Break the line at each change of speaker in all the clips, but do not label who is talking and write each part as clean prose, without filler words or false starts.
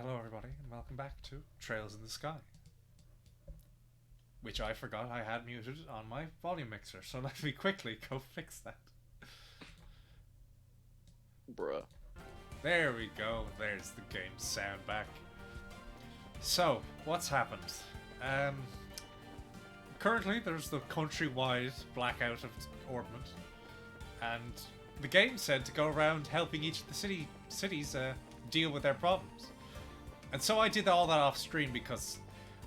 hello everybody, and welcome back to Trails in the Sky. Which I forgot I had muted on my volume mixer, so let me quickly go fix that.
Bruh.
There we go, there's the game sound back. So, what's happened? Currently there's the countrywide blackout of Orbment, and the game said to go around helping each of the cities deal with their problems. And so I did all that off screen because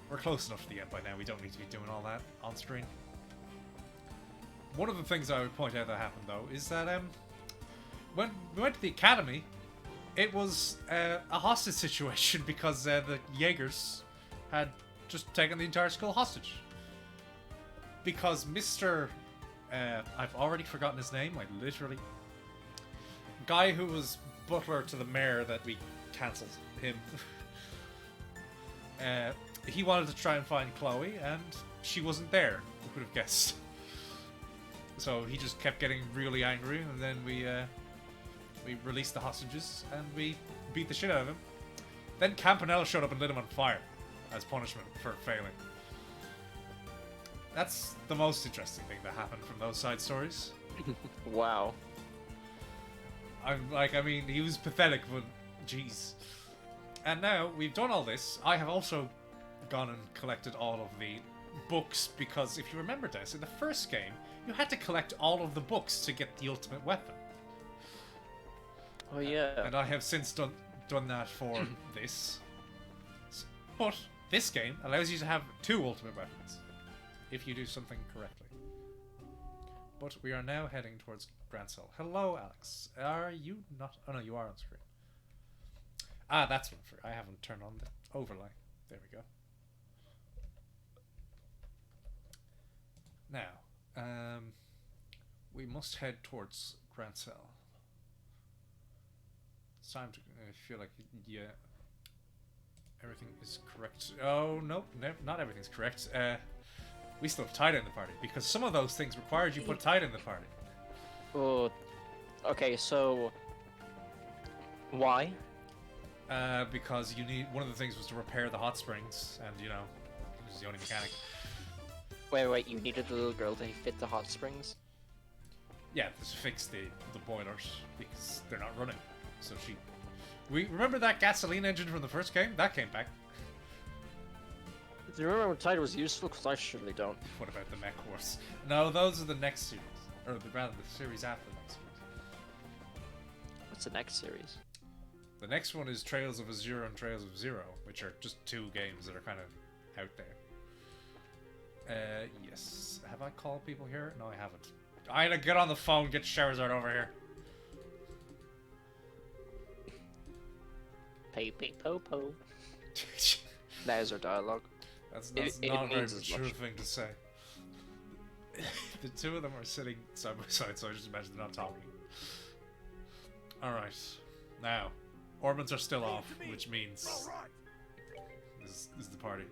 we're close enough to the end by now. We don't need to be doing all that on screen. One of the things I would point out that happened though is that when we went to the academy, it was a hostage situation because the Jaegers had just taken the entire school hostage. Because Mr. I've already forgotten his name, like literally. Guy who was butler to the mayor that we cancelled him. He wanted to try and find Chloe, and she wasn't there. Who would have guessed? So he just kept getting really angry, and then we released the hostages, and we beat the shit out of him. Then Campanella showed up and lit him on fire as punishment for failing. That's the most interesting thing that happened from those side stories.
Wow.
I mean, he was pathetic, but jeez. And now we've done all this. I have also gone and collected all of the books because if you remember this, in the first game, you had to collect all of the books to get the ultimate weapon.
Oh yeah.
And I have since done that for this. But this game allows you to have 2 ultimate weapons if you do something correctly. But we are now heading towards Grand Cell. Hello, Alex. Are you not? Oh no, you are on screen. Ah, that's one for. I haven't turned on the overlay. There we go. Now, we must head towards Grand Cell. It's time to. I feel like yeah, everything is correct. Oh nope, not everything's correct. We still have Tide in the party because some of those things required you put Tide in the party.
Oh, okay. So, why?
Because you need one of the things was to repair the hot springs, and you know, this is the only mechanic.
Wait. You needed the little girl to fit the hot springs.
Yeah, to fix the boilers because they're not running. So we remember that gasoline engine from the first game that came back.
Do you remember when Tide was useful? Because I surely don't.
What about the mech horse? No, those are the next series, or rather the series after the next series.
What's the next series?
The next one is Trails of Azure and Trails of Zero, which are just 2 games that are kind of out there. Yes. Have I called people here? No, I haven't. I gotta get on the phone, get Charizard over here.
Po po. That is our dialogue.
That's not a very mature thing to say. The 2 of them are sitting side by side, so I just imagine they're not talking. Alright. Now, orbits are still off, which means this is the party.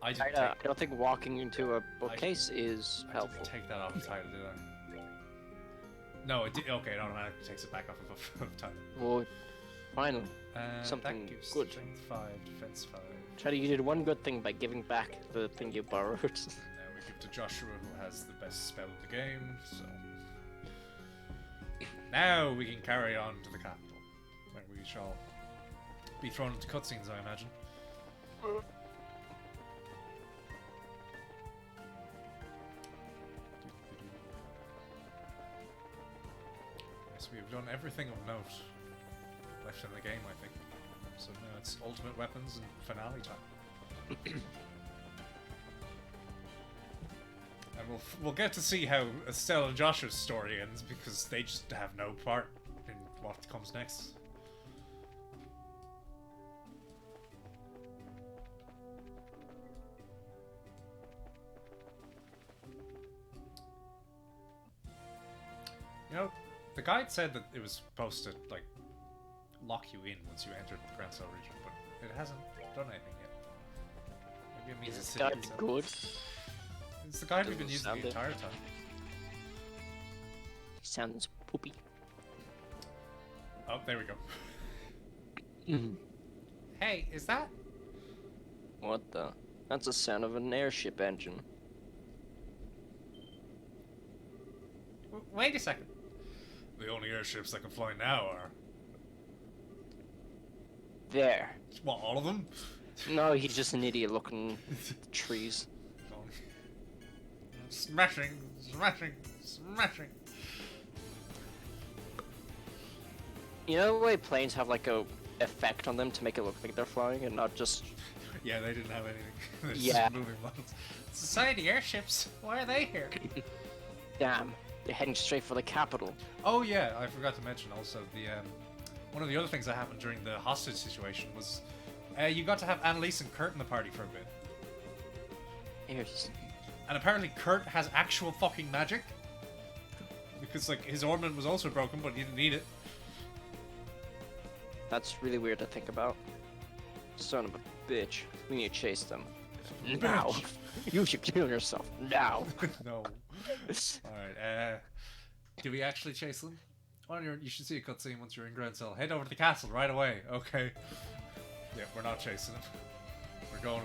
I
don't think walking into a bookcase is helpful.
I didn't take that off of title, did I? No, it did. Okay, it automatically takes it back off of title.
Well, finally, something
that gives
good.
Strength 5, defense 5.
Charlie, you did one good thing by giving back the thing you borrowed.
Now we give to Joshua, who has the best spell of the game. So now we can carry on to the capital, where we shall be thrown into cutscenes, I imagine. Yes, we have done everything of note left in the game, I think. So now it's ultimate weapons and finale time. And we'll get to see how Estelle and Joshua's story ends because they just have no part in what comes next. You know, the guide said that it was supposed to like lock you in once you entered the Grand Cell region, but it hasn't done anything yet. Maybe it means
Is this guide good?
It's the guide we've been using the entire time.
He sounds poopy.
Oh, there we go. Hey, is that?
What the? That's the sound of an airship engine.
Wait a second. The only airships that can fly now are...
There.
What, all of them?
No, he's just an idiot looking at the trees.
Smashing, smashing, smashing.
You know the way planes have like a effect on them to make it look like they're flying and not just...
Yeah, they didn't have anything. They're
Yeah.
just moving models. Society airships, why are they here?
Damn, they're heading straight for the capital.
Oh yeah, I forgot to mention also the one of the other things that happened during the hostage situation was you got to have Annalise and Kurt in the party for a bit.
Here's...
And apparently Kurt has actual fucking magic. Because like his ornament was also broken, but he didn't need it.
That's really weird to think about. Son of a bitch. We need to chase them. Now. You should kill yourself. Now.
No. Alright, do we actually chase them? You should see a cutscene once you're in Ground Cell. Head over to the castle right away. Okay. Yeah, we're not chasing them. We're going...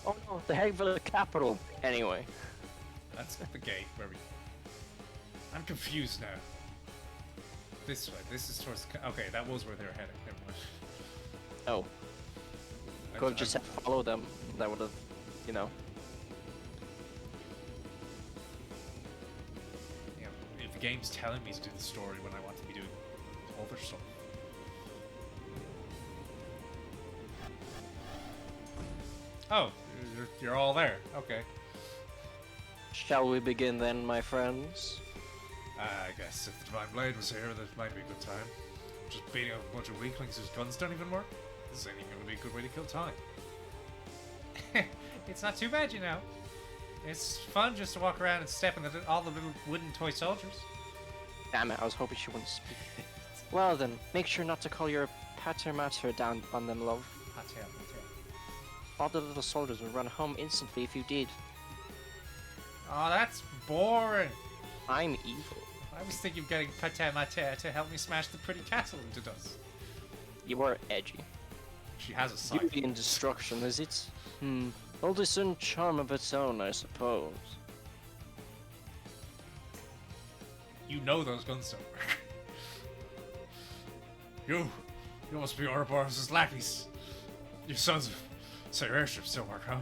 Oh no, they're heading for the capital. Anyway.
That's the gate where we... I'm confused now. This way. This is towards... Okay, that was where they were heading. Never mind.
Oh. Could have just follow them. That would have, you know.
Yeah, if the game's telling me to do the story when I want to be doing other stuff. Oh, you're all there. Okay.
Shall we begin then, my friends?
I guess if the Divine Blade was here, that might be a good time. Just beating up a bunch of weaklings whose guns don't even work? This ain't even gonna be a good way to kill time. It's not too bad, you know. It's fun just to walk around and step on all the little wooden toy soldiers.
Damn it, I was hoping she wouldn't speak. Well then, make sure not to call your pater mater down on them, love.
Pater.
All the little soldiers would run home instantly if you did.
Oh, that's boring.
I'm evil.
I was thinking of getting pater mater to help me smash the pretty castle into dust.
You are edgy.
She has a scythe.
Beauty and destruction, is it? All this and charm of its own, I suppose.
You know those guns don't work. You must be Ouroboros' lackeys. You sons of... So your airships don't work, huh?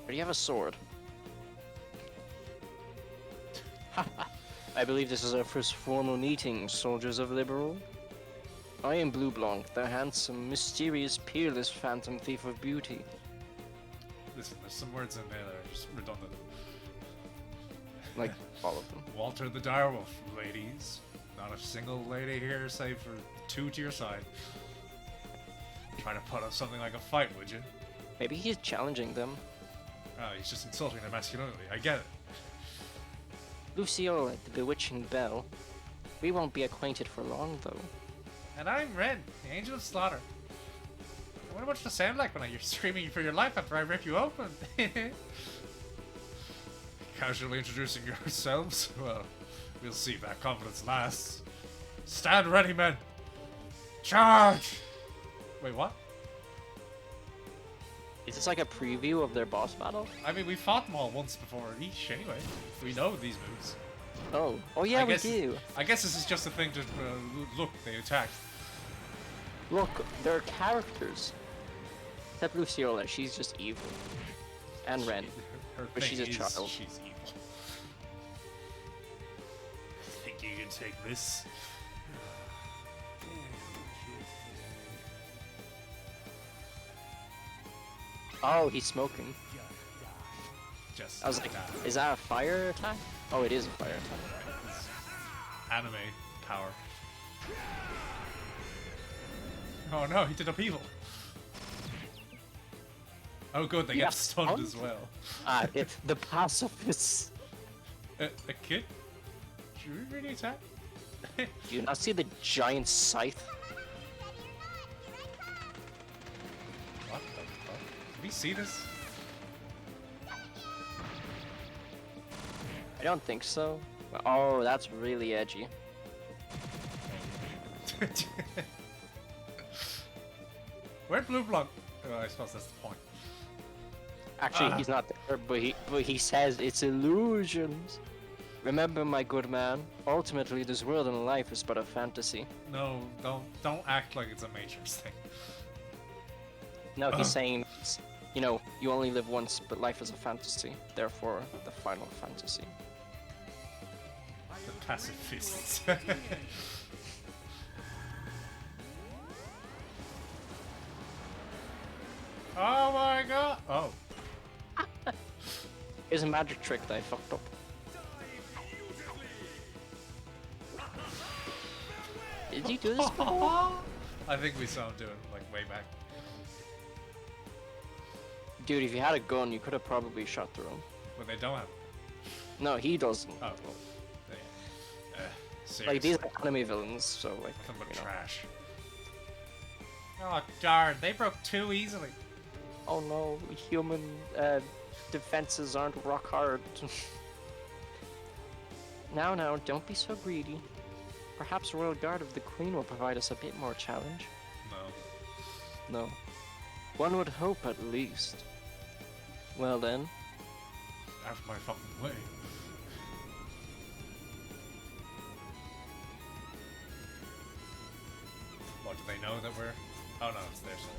Or do you have a sword? I believe this is our first formal meeting, soldiers of Liberal. I am Blue Blanc, the handsome, mysterious, peerless phantom thief of beauty.
Listen, there's some words in there that are just redundant.
Like, all of them.
Walter the Direwolf, ladies. Not a single lady here, save for two to your side. Trying to put up something like a fight, would you?
Maybe he's challenging them.
Oh, he's just insulting their masculinity. I get it.
Luciola, the bewitching belle. We won't be acquainted for long, though.
And I'm Ren, the Angel of Slaughter. I wonder what you'll sound like when I hear screaming for your life after I rip you open. Casually introducing yourselves? Well, we'll see if that confidence lasts. Stand ready, men! Charge! Wait, what?
Is this like a preview of their boss battle?
I mean, we fought them all once before each, anyway. We know these moves.
Oh yeah, we
guess,
do.
I guess this is just a thing to look, they attacked.
Look, they're characters. Except Luciola, she's just evil. And Ren.
Her
But
thing
she's a
is
child.
She's evil. Think you can take this?
Oh, he's smoking.
Just
I was like,
that.
is that a fire attack? Oh, it is a fire attack.
Anime power. Oh no, he did upheaval. Oh good, they get
Yes,
stunned
stunned?
as well.
It's the pacifist.
A kid? Should we really attack?
Do you not see the giant scythe?
What the fuck? Did we see this?
I don't think so. Oh, that's really edgy.
Where'd Blue Block? Oh, I suppose that's the point.
Actually, he's not there, but he says it's illusions. Remember, my good man, ultimately this world and life is but a fantasy.
No, don't act like it's a Matrix thing.
No, he's saying, you know, you only live once, but life is a fantasy. Therefore, the final fantasy.
The pacifists. Oh my god! Oh.
Here's a magic trick that I fucked up. Did you do this before?
I think we saw him do it, like, way back.
Dude, if you had a gun, you could have probably shot through him.
But they don't have.
No, he doesn't.
Oh, well. Seriously.
Like, these are enemy villains, so, like,
Nothing but
you know.
trash. Oh, darn. They broke too easily.
Oh no, human defenses aren't rock hard. Now, don't be so greedy. Perhaps Royal Guard of the Queen will provide us a bit more challenge.
No.
No. One would hope at least. Well then.
Out of my fucking way. What, do they know that we're... Oh no, it's their soldiers.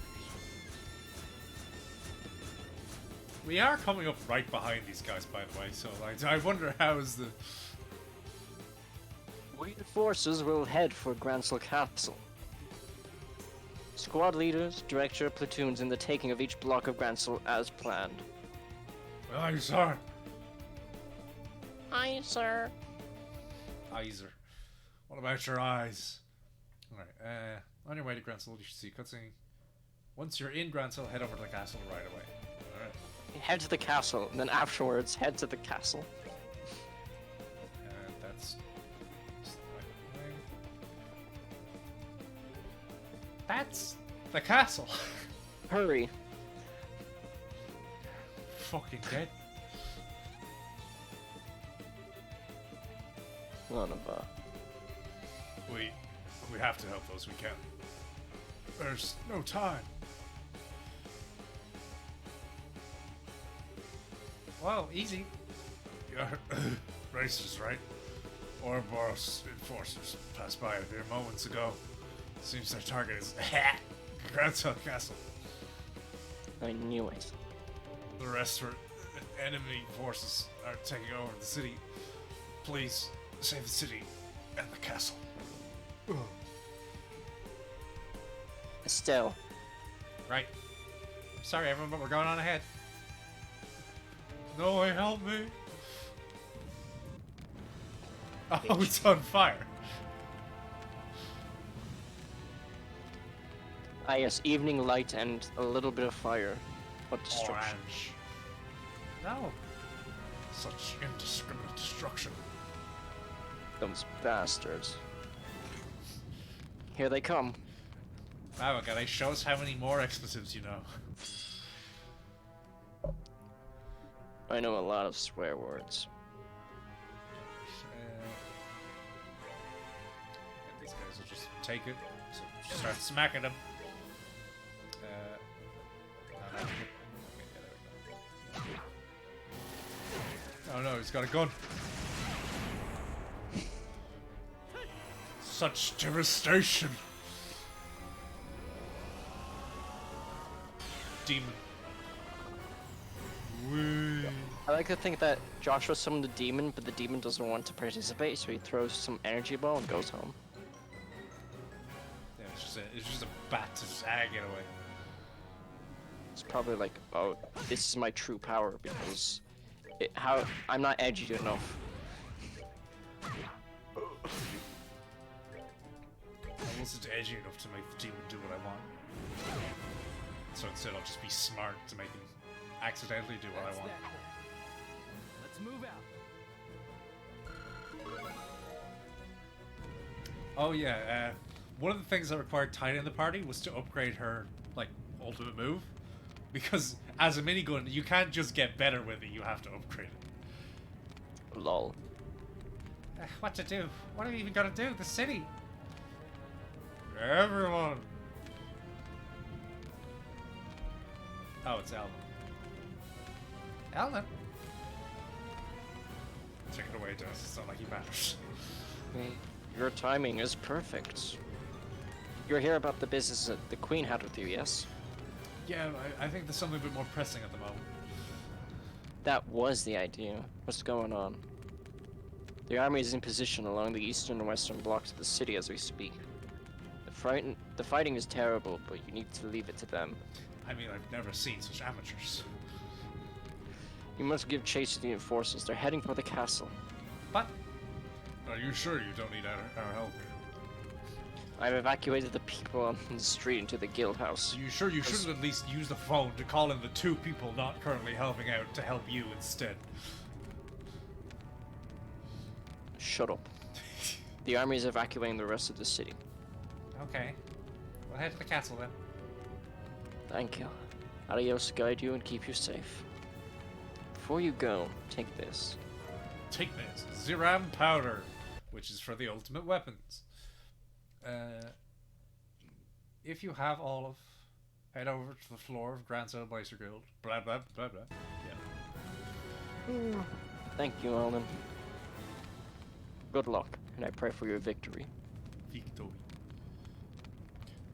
We are coming up right behind these guys, by the way, so like, I wonder how is the...
We the forces will head for Gransel Castle. Squad leaders direct your platoons in the taking of each block of Gransel as planned.
Aye, sir.
Aye, sir.
Eyes. What about your eyes? Alright, on your way to Gransel, you should see cutscene. Once you're in Gransel, head over to the castle right away. Alright.
Head to the castle, and then afterwards head to the castle.
That's the right way. That's the castle.
Hurry.
Fucking dead.
None of
We have to help those we can. There's no time. Well, easy. You're racist, right? Ouroboros enforcers passed by here moments ago. Seems their target is Gransel Castle.
I knew it.
The rest were enemy forces are taking over the city. Please save the city and the castle.
Estelle.
Right. I'm sorry, everyone, but we're going on ahead. No way, help me. Oh, it's on fire.
Ah yes, evening light and a little bit of fire. What destruction.
Orange. No. Such indiscriminate destruction.
Those bastards. Here they come.
Wow, God, show us how many more expletives you know.
I know a lot of swear words.
These guys will just take it. So just start smacking them. No. Okay, yeah, there we go. Oh no, he's got a gun. Such devastation. Demon. Whee.
I like to think that Joshua summoned the demon, but the demon doesn't want to participate, so he throws some energy ball and goes home.
Yeah, it's just a bat to just get away.
It's probably like, oh, this is my true power because I'm not edgy enough.
I wasn't edgy enough to make the demon do what I want. So instead I'll just be smart to make him accidentally do what I want.
Let's move out.
Oh yeah, one of the things that required Tiny in the party was to upgrade her, like, ultimate move. Because as a minigun, you can't just get better with it, you have to upgrade it.
Lol.
What to do? What are we even gonna do? The city! Everyone! Oh, it's Alan. Alan? Take it away, Des. It's not like he matters.
Your timing is perfect. You're here about the business that the Queen had with you, yes?
Yeah, I think there's something a bit more pressing at the moment.
That was the idea. What's going on? The army is in position along the eastern and western blocks of the city as we speak. The fighting is terrible, but you need to leave it to them.
I mean, I've never seen such amateurs.
You must give chase to the enforcers. They're heading for the castle.
But, are you sure you don't need our help?
I've evacuated the people on the street into the guild house.
Are you sure you shouldn't at least use the phone to call in the 2 people not currently helping out to help you instead?
Shut up. The army is evacuating the rest of the city.
Okay. We'll head to the castle then.
Thank you. Adios guide you and keep you safe. Before you go, take this.
Take this. Ziram powder, which is for the ultimate weapons. If you have all of, head over to the floor of Grand Celebrator Guild. Blah blah blah blah. Yeah.
Thank you, Alan. Good luck, and I pray for your victory.
Victory.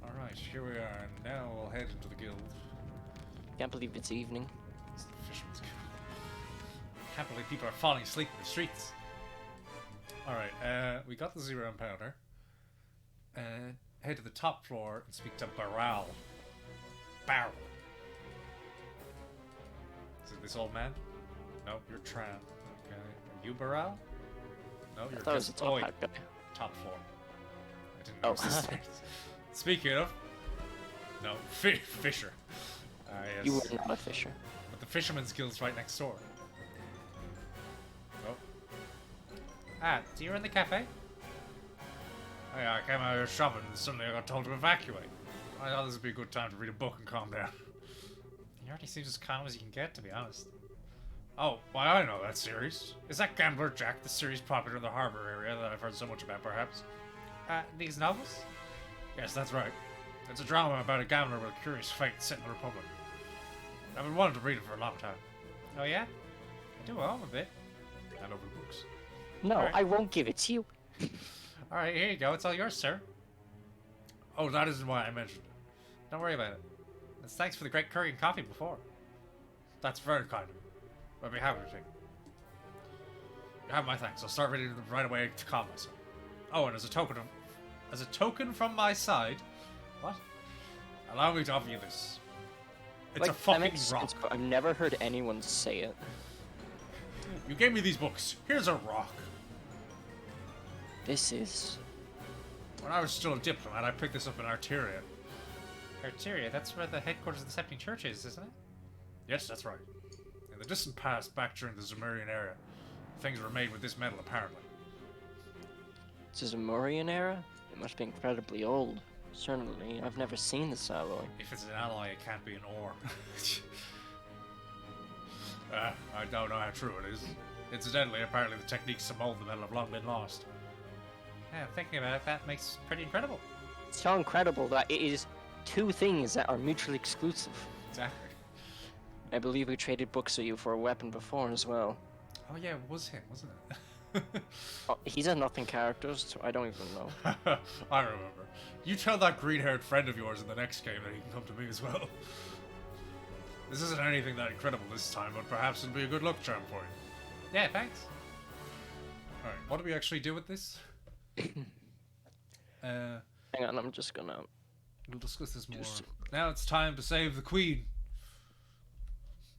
Alright, here we are. Now we'll head into the guild.
Can't believe it's evening.
It's the Fisherman's Guild. Can't believe people are falling asleep in the streets. Alright, we got the Ziram powder. Head to the top floor and speak to Baral. Barrel. Is it this old man? No, you're Tran. Okay. Are you Baral? No, you're
I thought it was the top hat guy.
Top floor. I didn't
Oh.
know it was the stairs. Speaking of... No, Fisher. Yes.
You were not a fisher.
But the Fisherman's Guild's right next door. Oh. Ah, so you're in the cafe? Oh yeah, I came out here shopping and suddenly I got told to evacuate. I thought this would be a good time to read a book and calm down. He already seems as calm as you can get, to be honest. Oh, why I know that series. Is that Gambler Jack, the series popular in the harbour area that I've heard so much about, perhaps? These novels? Yes, that's right. It's a drama about a gambler with a curious fate set in the Republic. I've been wanting to read it for a long time. Oh yeah? I do own a bit. And over books.
No,
Alright.
I won't give it to you.
Alright, here you go. It's all yours, sir. Oh, that isn't why I mentioned it. Don't worry about it. And thanks for the great curry and coffee before. That's very kind of you. I'd be happy to take it. You have my thanks. I'll start reading them right away to calm myself. Oh, and as a token from my side, what? Allow me to offer you this. It's
Like,
a
that
fucking
makes
rock.
sense, but I've never heard anyone say it.
You gave me these books. Here's a rock.
This is...
When I was still a diplomat, I picked this up in Arteria. Arteria? That's where the headquarters of the Septine Church is, isn't it? Yes, that's right. In the distant past, back during the Zumerian era, things were made with this metal, apparently.
This is a Murian era? It must be incredibly old. Certainly, I've never seen this alloy.
If it's an alloy, it can't be an ore. I don't know how true it is. Incidentally, apparently the techniques to mold the metal have long been lost. Yeah, thinking about it, that makes pretty incredible.
It's so incredible that it is two things that are mutually exclusive.
Exactly.
I believe we traded books with you for a weapon before as well.
Oh yeah, it was him, wasn't it?
Oh, he's a nothing character, so I don't even know.
I remember. You tell that green-haired friend of yours in the next game that he can come to me as well. This isn't anything that incredible this time, but perhaps it'll be a good luck charm for you. Yeah, thanks. Alright, what do we actually do with this?
Hang on, I'm just gonna...
We'll discuss this more. Now it's time to save the Queen.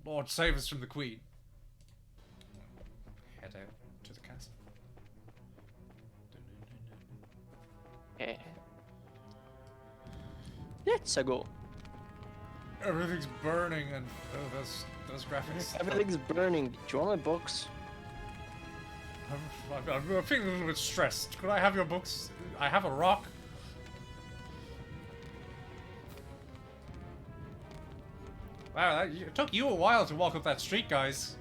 Lord, save us from the Queen. Head out to the castle.
Okay. Let's go.
Everything's burning and those graphics.
Everything's burning. Do you want my books?
I'm feeling a little bit stressed. Could I have your books? I have a rock. Wow, it took you a while to walk up that street, guys.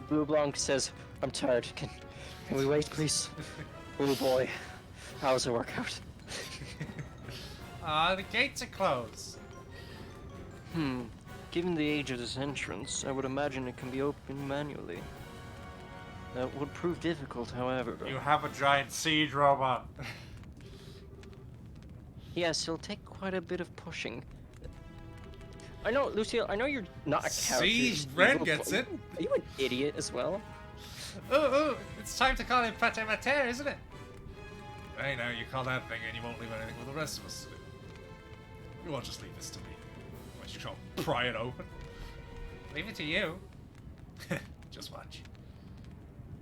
Blue Blanc says, I'm tired. Can we wait, please? Oh boy. How does it work out?
Ah, the gates are closed.
Given the age of this entrance, I would imagine it can be opened manually. That would prove difficult, however.
You have a giant siege robot.
Yes, it'll take quite a bit of pushing. I know, Lucille, I know you're not a character.
Siege Ren gets it.
Are you an idiot as well?
Oh, it's time to call him Pate Mater, isn't it? Hey, now you call that thing and you won't leave anything for the rest of us to do. You won't just leave this to me. Why should you pry it open? Leave it to you. Just watch.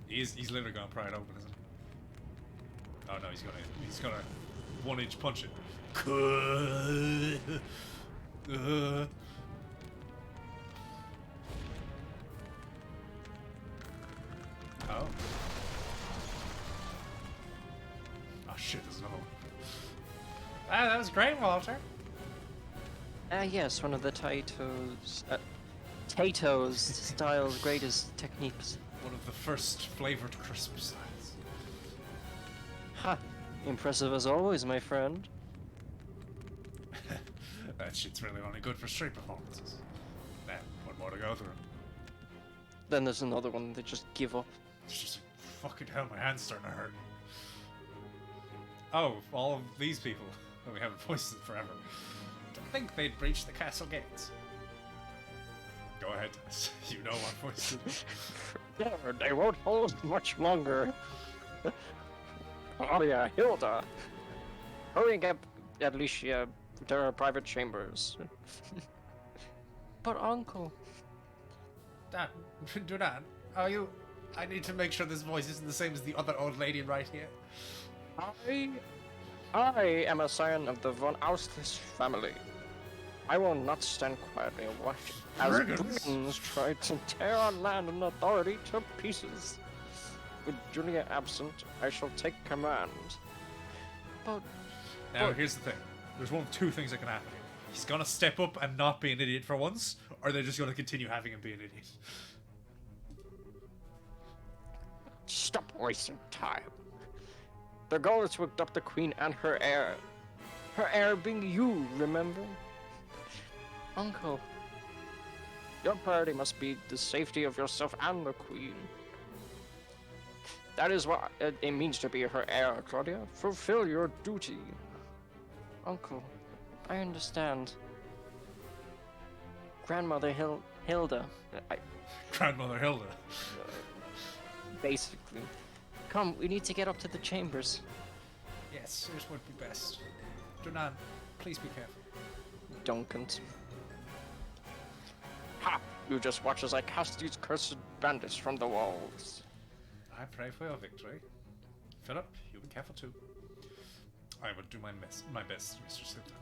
He's literally gonna pry it open, isn't he? Oh no, he's gonna 1-inch punch it. Oh. Oh shit, there's another one. Ah, that was great, Walter.
Yes, one of the Tato's style's greatest techniques.
One of the first flavored crisp styles.
Ha! Impressive as always, my friend.
That shit's really only good for street performances. Now, one more to go through.
Then there's another one that just give up.
It's just like, fucking hell, my hand's starting to hurt. Oh, all of these people that we haven't voiced in forever. Don't think they'd breach the castle gates. Go ahead, you know what voice it is.
Yeah, they won't hold much longer. Oh yeah, Hilda. Hurry and get Alicia to her private chambers. But Uncle...
Dad, do that. Are you... I need to make sure this voice isn't the same as the other old lady right here.
I am a scion of the von Auslis family. I will not stand quietly and watch as brigands try to tear our land and authority to pieces. With Julia absent, I shall take command. But...
Now, here's the thing. There's one of two things that can happen. He's gonna step up and not be an idiot for once, or they're just gonna continue having him be an idiot.
Stop wasting time. The goal is to abduct the queen and her heir. Her heir being you, remember? Uncle, your priority must be the safety of yourself and the queen. That is what it means to be her heir, Claudia. Fulfill your duty. Uncle, I understand. Grandmother Hilda.
Grandmother Hilda.
Basically. Come, we need to get up to the chambers.
Yes, it would be best. Dunan, please be careful.
Duncan. Ha! You just watch as I cast these cursed bandits from the walls.
I pray for your victory. Philip, you be careful too. I will do my best, Mr. Silta.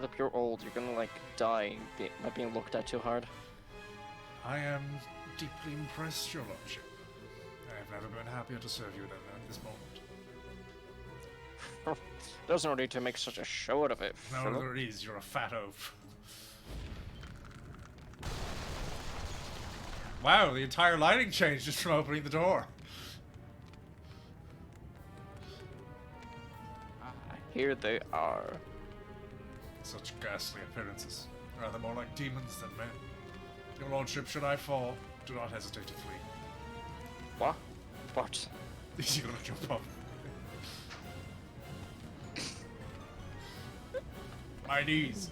Look, you're old. You're gonna, like, die by being looked at too hard.
I am deeply impressed, your lordship. I have never been happier to serve you than at this moment.
There's no need to make such a show out of it,
No,
Philip.
there is. You're a fat oaf. Wow, the entire lighting changed just from opening the door.
Here they are.
Such ghastly appearances. Rather more like demons than men. Your lordship, should I fall, do not hesitate to flee.
What? What?
Is he gonna jump up? My knees.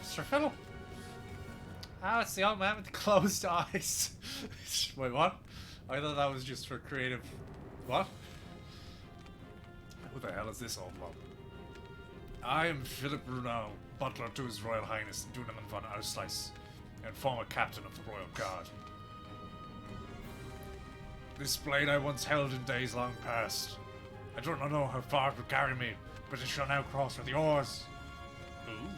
Mr. Philip. Ah, it's the old man with the closed eyes. Wait, what? I thought that was just for creative... What? Who the hell is this old blob? I am Philip Brunel, butler to His Royal Highness Dunaman von Auslice, and former captain of the Royal Guard. This blade I once held in days long past. I do not know how far it would carry me, but it shall now cross with yours. Ooh.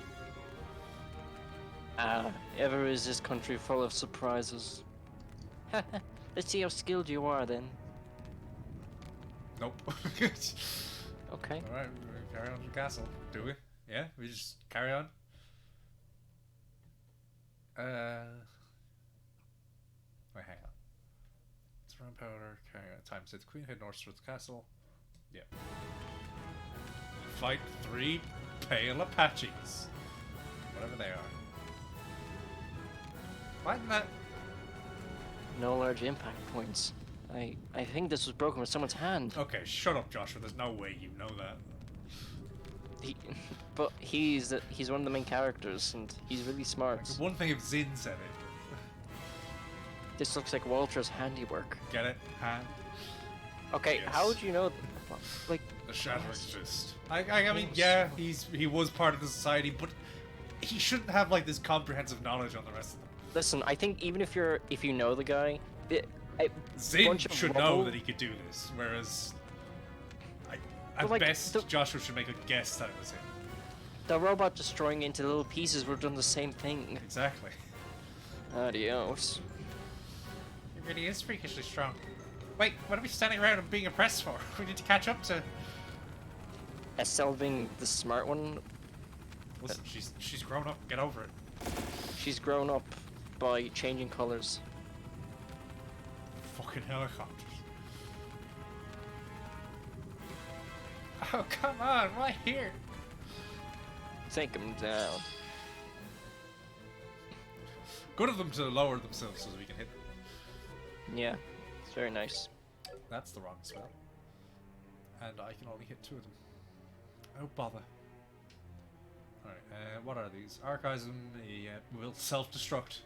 Ever is this country full of surprises. Let's see how skilled you are then.
Nope.
Okay.
Alright, we carry on to the castle. Do we? Yeah? We just carry on? Wait, hang on. It's round powder, carry on. Time to the Queen, head north towards the castle. Yep. Fight 3 pale Apaches. Whatever they are. Why didn't that...
No large impact points. I think this was broken with someone's hand.
Okay, shut up, Joshua. There's no way you know that.
But he's one of the main characters, and he's really smart.
Like, one thing if Zin said it.
This looks like Walter's handiwork.
Get it? Hand?
Okay,
Yes.
how would you know? Like,
The shadow exist. I mean, yeah, he was part of the society, but he shouldn't have like this comprehensive knowledge on the rest of them.
listen, I think even if you know the guy,
Zin
bunch of
should
rubble-
know that he could do this, whereas at
like,
best
the-
Joshua should make a guess that it was him.
the robot destroying into little pieces would have done the same thing.
Exactly.
Adios.
He really is freakishly strong. Wait, what are we standing around and being oppressed for? We need to catch up to...
Estelle being the smart one,
Listen, she's grown up. Get over it.
she's grown up by changing colors.
Fucking helicopters. Oh, come on, right here.
Take him down.
Good of them to lower themselves so that we can hit them.
Yeah, it's very nice.
That's the wrong spell. And I can only hit 2 of them. Oh, bother. Alright, what are these? Archaism, will self-destruct.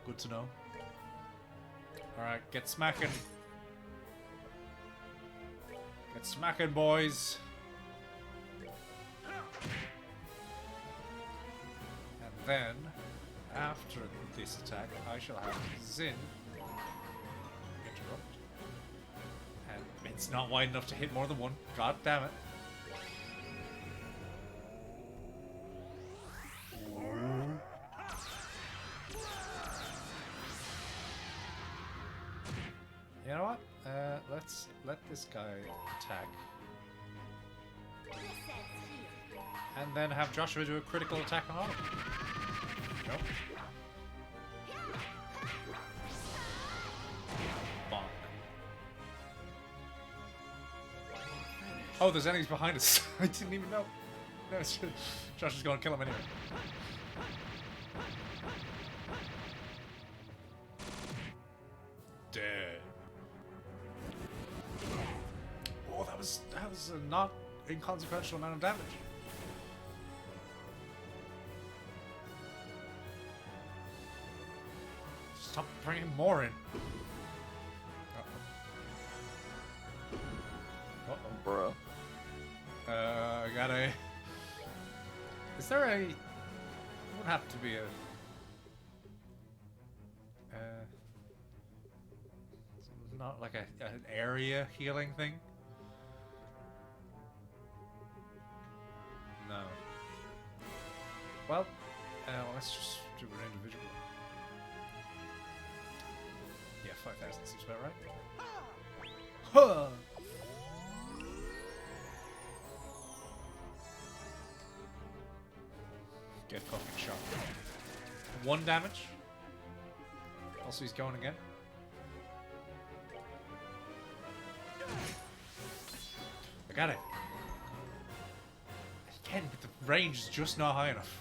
Good to know. Alright, get smacking. Get smacking, boys. And then, after this attack, I shall have Zin interrupt. And it's not wide enough to hit more than one. God damn it. You know what? Let's let this guy attack. And then have Joshua do a critical attack on all of them. Nope. Bonk. Oh, there's enemies behind us. I didn't even know. No, Josh is going to kill him anyway. Dead. Oh, that was a not inconsequential amount of damage. Stop bringing more in. Uh-oh.
Bro.
I got a... Is there a... It would have to be a... Not like an area healing thing? No. Well, let's just do an individual. Yeah, 5,000 seems about right. Huh! Get fucking shot. 1 damage. Also, he's going again. I got it. Again, but the range is just not high enough.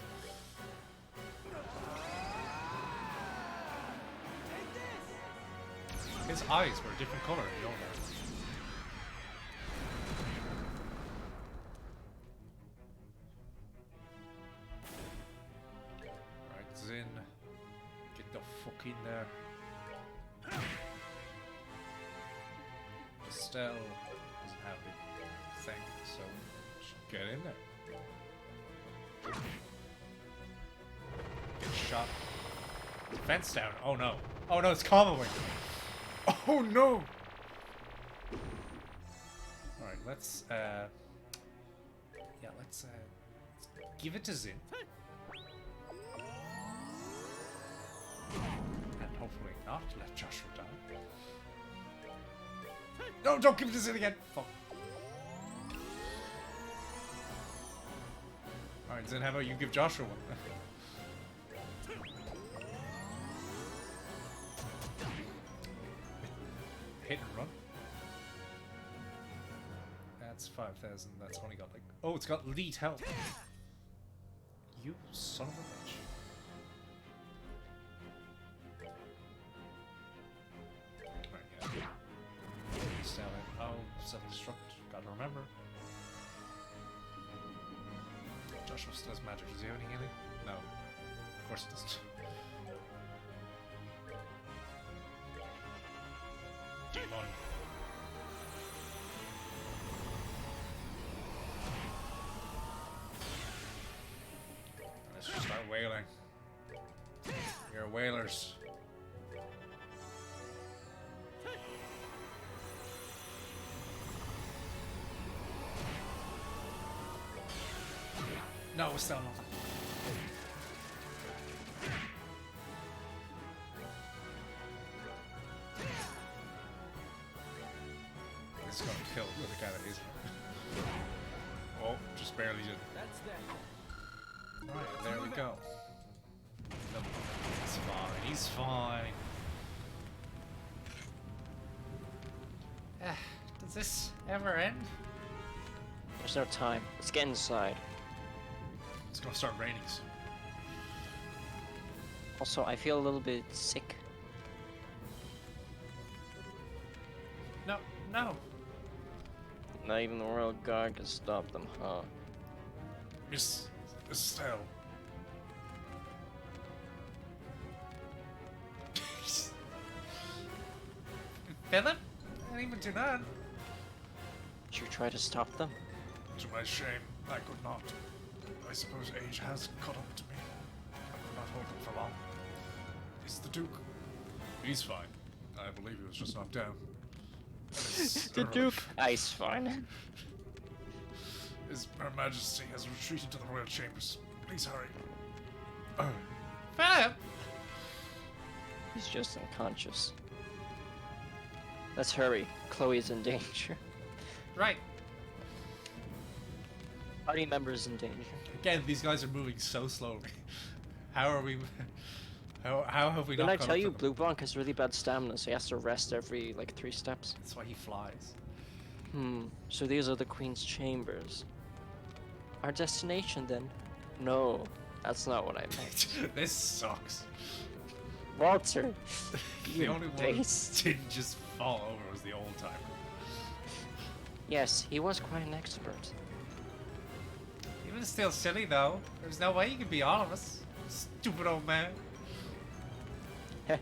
His eyes were a different color. You know that. Right, Zin. Get the fuck in there. Estelle doesn't have the thing, so should get in there. Get shot. Fence down. Oh no. Oh no, it's comboing. Oh no! Alright, let's let's give it to Zin. And hopefully not let Joshua die. No, don't give it to Zin again! Fuck. Alright, Zin, how about you give Joshua one? Hit and run. 5,000. That's only got like... Oh, it's got elite health. You son of a bitch. Right, yeah. Sell it. Oh, self-destruct. Gotta remember. Joshua still has magic. Does he have any healing? No. Of course he doesn't. Demon. Let's just start wailing. You're whalers. No, we're still not. This is gonna kill the other guy that isn't. Oh, just barely did.
That's that.
Alright, there we go. He's fine, he's fine. Does this ever end?
There's no time. Let's get inside.
It's gonna start raining soon.
Also, I feel a little bit sick.
No, no.
Not even the Royal Guard can stop them, huh?
Miss Estelle. Philip? I didn't even do that.
Did you try to stop them?
To my shame, I could not. I suppose age has caught up to me. I could not hold him for long. Is the Duke? He's fine. I believe he was just knocked down.
The Duke! He's fine.
Her Majesty has retreated to the royal chambers. Please hurry. Philip!
He's just unconscious. Let's hurry. Chloe's in danger.
Right.
Party members in danger.
Again, these guys are moving so slowly. How are we... How have we
Didn't
not
I
caught
tell
up
you,
to them?
Blue Bonk has really bad stamina, so he has to rest every, like, 3 steps?
That's why he flies.
So these are the Queen's chambers. Our destination, then? No, that's not what I meant.
This sucks.
Walter!
The
you
only one
beast.
who didn't just fall over was the old timer.
Yes, he was quite an expert.
He was still silly though. There's no way you could be all of us. Stupid old man.
Heh,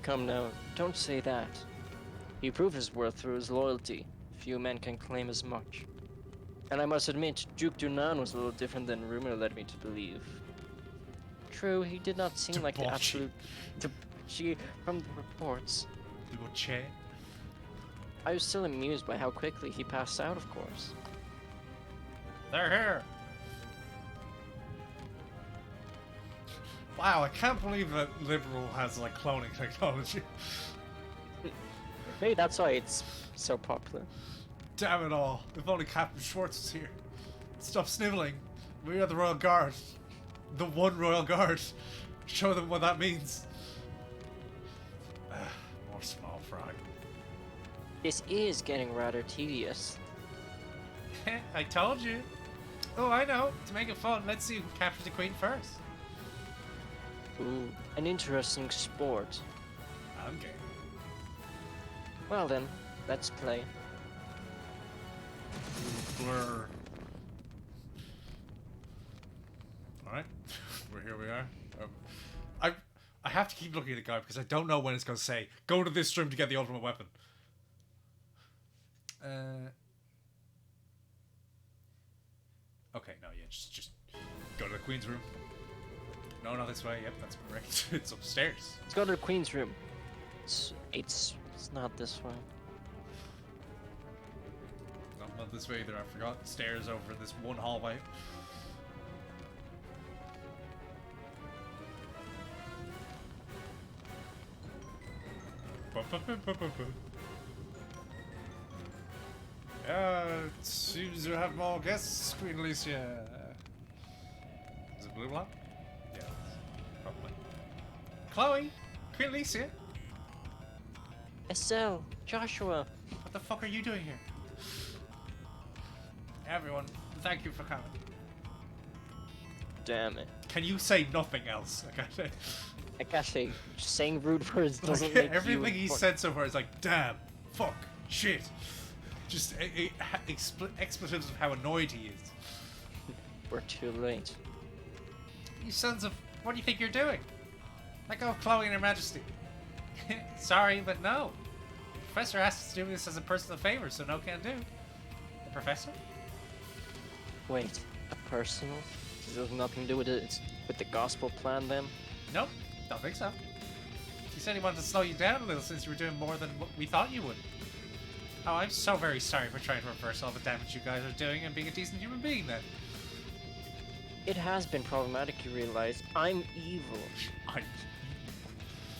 come now, don't say that. He proved his worth through his loyalty. Few men can claim as much. And I must admit, Duke Dunan was a little different than rumor led me to believe. True, he did not seem like the
Debauchee.
absolute debauchee from the reports.
Debauchee.
I was still amused by how quickly he passed out, of course.
They're here. Wow, I can't believe that Liberal has like cloning technology.
Maybe that's why it's so popular.
Damn it all. If only Captain Schwartz was here. Stop sniveling. We are the Royal Guard. The one Royal Guard. Show them what that means. More small fry.
This is getting rather tedious.
I told you. Oh, I know. To make it fun, let's see who captures the Queen first.
Ooh, an interesting sport.
I'm game.
Well then, let's play.
Blur. Alright, here we are. I have to keep looking at the guy because I don't know when it's going to say, go to this room to get the ultimate weapon. Okay, no, yeah, just go to the Queen's room. No, not this way. Yep, that's correct. It's upstairs.
Let's go to the Queen's room. It's not this way.
No, not this way either. I forgot. Stairs over this one hallway. It seems you have more guests, Queen Alicia. Is it blue one? Yeah, probably. Chloe, Queen Alicia,
Estelle, Joshua.
what the fuck are you doing here? Everyone, thank you for coming.
Damn it.
Can you say nothing else? Okay.
Like, actually, just saying rude words doesn't
Like,
make
everything
you
he said so far is like, damn, fuck, shit. Just expletives of how annoyed he is.
We're too late.
You sons of... What do you think you're doing? Let go of Chloe and Her Majesty. Sorry, but no. The Professor asked us to do this as a personal favor, so no can do. The Professor?
Wait, a personal? Does it have nothing to do with it? With the gospel plan then?
Nope, don't think so. He said he wanted to slow you down a little since you were doing more than what we thought you would. Oh, I'm so very sorry for trying to reverse all the damage you guys are doing and being a decent human being then.
It has been problematic, you realize. I'm evil.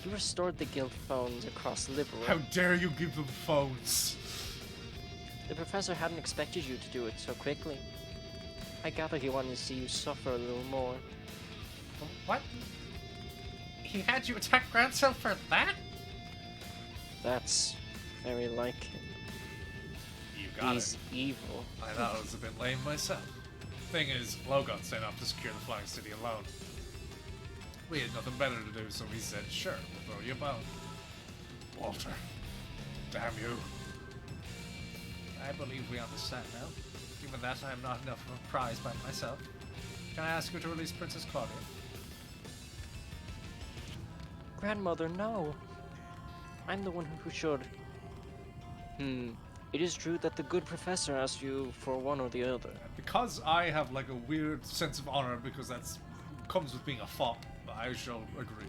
You restored the guild phones across Liberal.
How dare you give them phones?
The professor hadn't expected you to do it so quickly. I gather he wanted to see you suffer a little more.
What? He had you attack Grancel for that?
That's very like him.
You got
He's
it.
evil.
I thought it was a bit lame myself. Thing is, Logon sent off to secure the Flying City alone. We had nothing better to do, so we said, sure, we'll throw you a bone. Walter. Damn you. I believe we understand now. Given that I am not enough of a prize by myself, can I ask you to release Princess Claudia?
Grandmother, no. I'm the one who should. It is true that the good professor asked you for one or the other.
Because I have like a weird sense of honor, because that's comes with being a fop, I shall agree.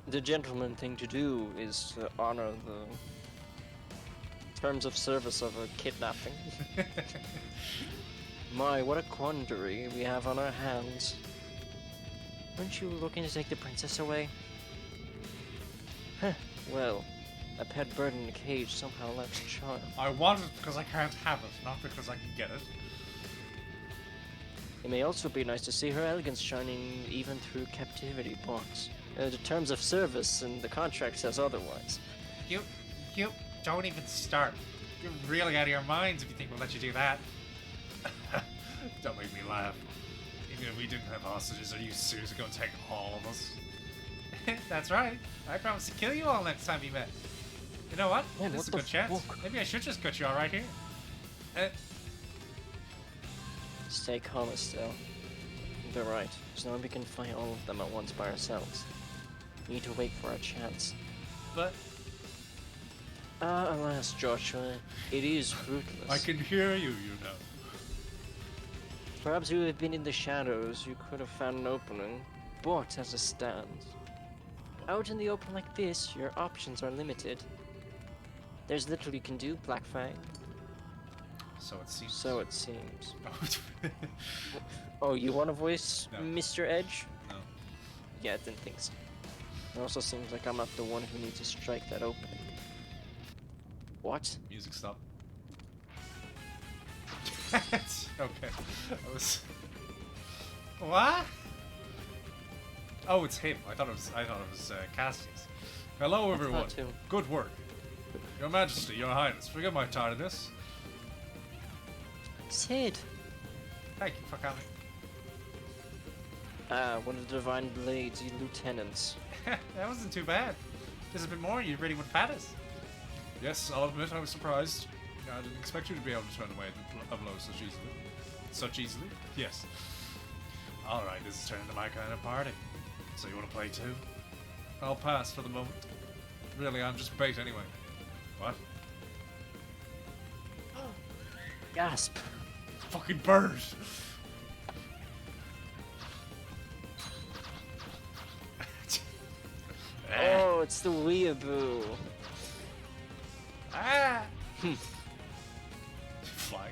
The gentleman thing to do is to honor the terms of service of a kidnapping. My, what a quandary we have on our hands. Weren't you looking to take the princess away? Huh, well, a pet bird in a cage somehow lacks charm.
I want it because I can't have it, not because I can get it.
It may also be nice to see her elegance shining even through captivity bonds. The terms of service and the contract says otherwise.
You don't even start. You're really out of your minds if you think we'll let you do that. Don't make me laugh. Even if we didn't have hostages, are you seriously going to take all of us? That's right. I promise to kill you all next time we met. You know what?
Man,
this is a good chance. Maybe I should just cut you all right here.
Stay calm, Estelle. They're right. There's no way we can fight all of them at once by ourselves. We need to wait for our chance.
But
alas, Joshua, it is fruitless.
I can hear you, you know.
Perhaps you have been in the shadows, you could have found an opening, but as it stands, out in the open like this, your options are limited. There's little you can do, Black Fang.
So it seems.
So it seems. Oh, you want to voice
No.
Mr. Edge?
No.
Yeah, I didn't think so. It also seems like I'm not the one who needs to strike that opening. What?
Music stop. Okay. I was. What? Oh, it's him. I thought it was Cassius. Hello,
I thought
everyone.
too.
Good work. Your Majesty, Your Highness, forgive my tardiness.
Sid!
Thank you for coming.
One of the Divine Blades, you lieutenants.
That wasn't too bad. There's a bit more. You ready with Pattis? Yes, I'll admit I was surprised. I didn't expect you to be able to turn away a blow such easily. Such easily? Yes. Alright, this is turning into my kind of party. So you want to play too? I'll pass for the moment. Really, I'm just bait anyway. What?
Gasp!
Fucking bird!
Oh, it's the weeaboo.
Ah! Flag.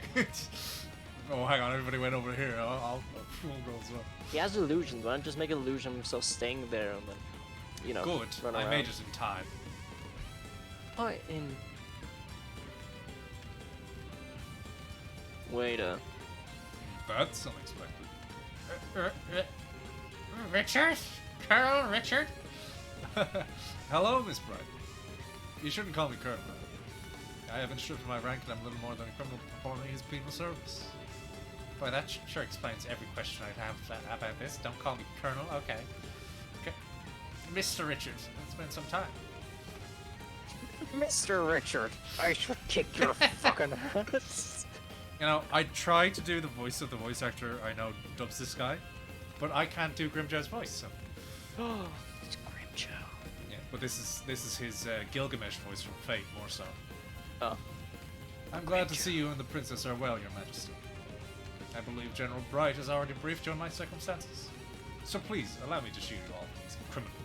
Oh, hang on, everybody went over here. I'll go as well.
He has illusions. Why not just make an illusion of himself staying there and then, you know,
Good.
run
I
around?
made it in time.
Oh, in... Wait
That's unexpected. Richard? Colonel Richard? Hello, Miss Bright. You shouldn't call me Colonel. I haven't stripped my rank and I'm little more than a criminal performing his penal service. Boy, that sure explains every question I'd have about this. Don't call me Colonel. Okay. Okay. Mr. Richards, it's been some time.
Mr. Richard, I should kick your fucking ass.
You know, I try to do the voice of the voice actor I know dubs this guy, but I can't do Grimjow's voice, so...
Oh, it's Grimjow.
Yeah, but this is his Gilgamesh voice from Fate, more so.
Oh.
I'm glad to see you and the princess are well, your majesty. I believe General Bright has already briefed you on my circumstances. So please, allow me to shoot you all these criminals.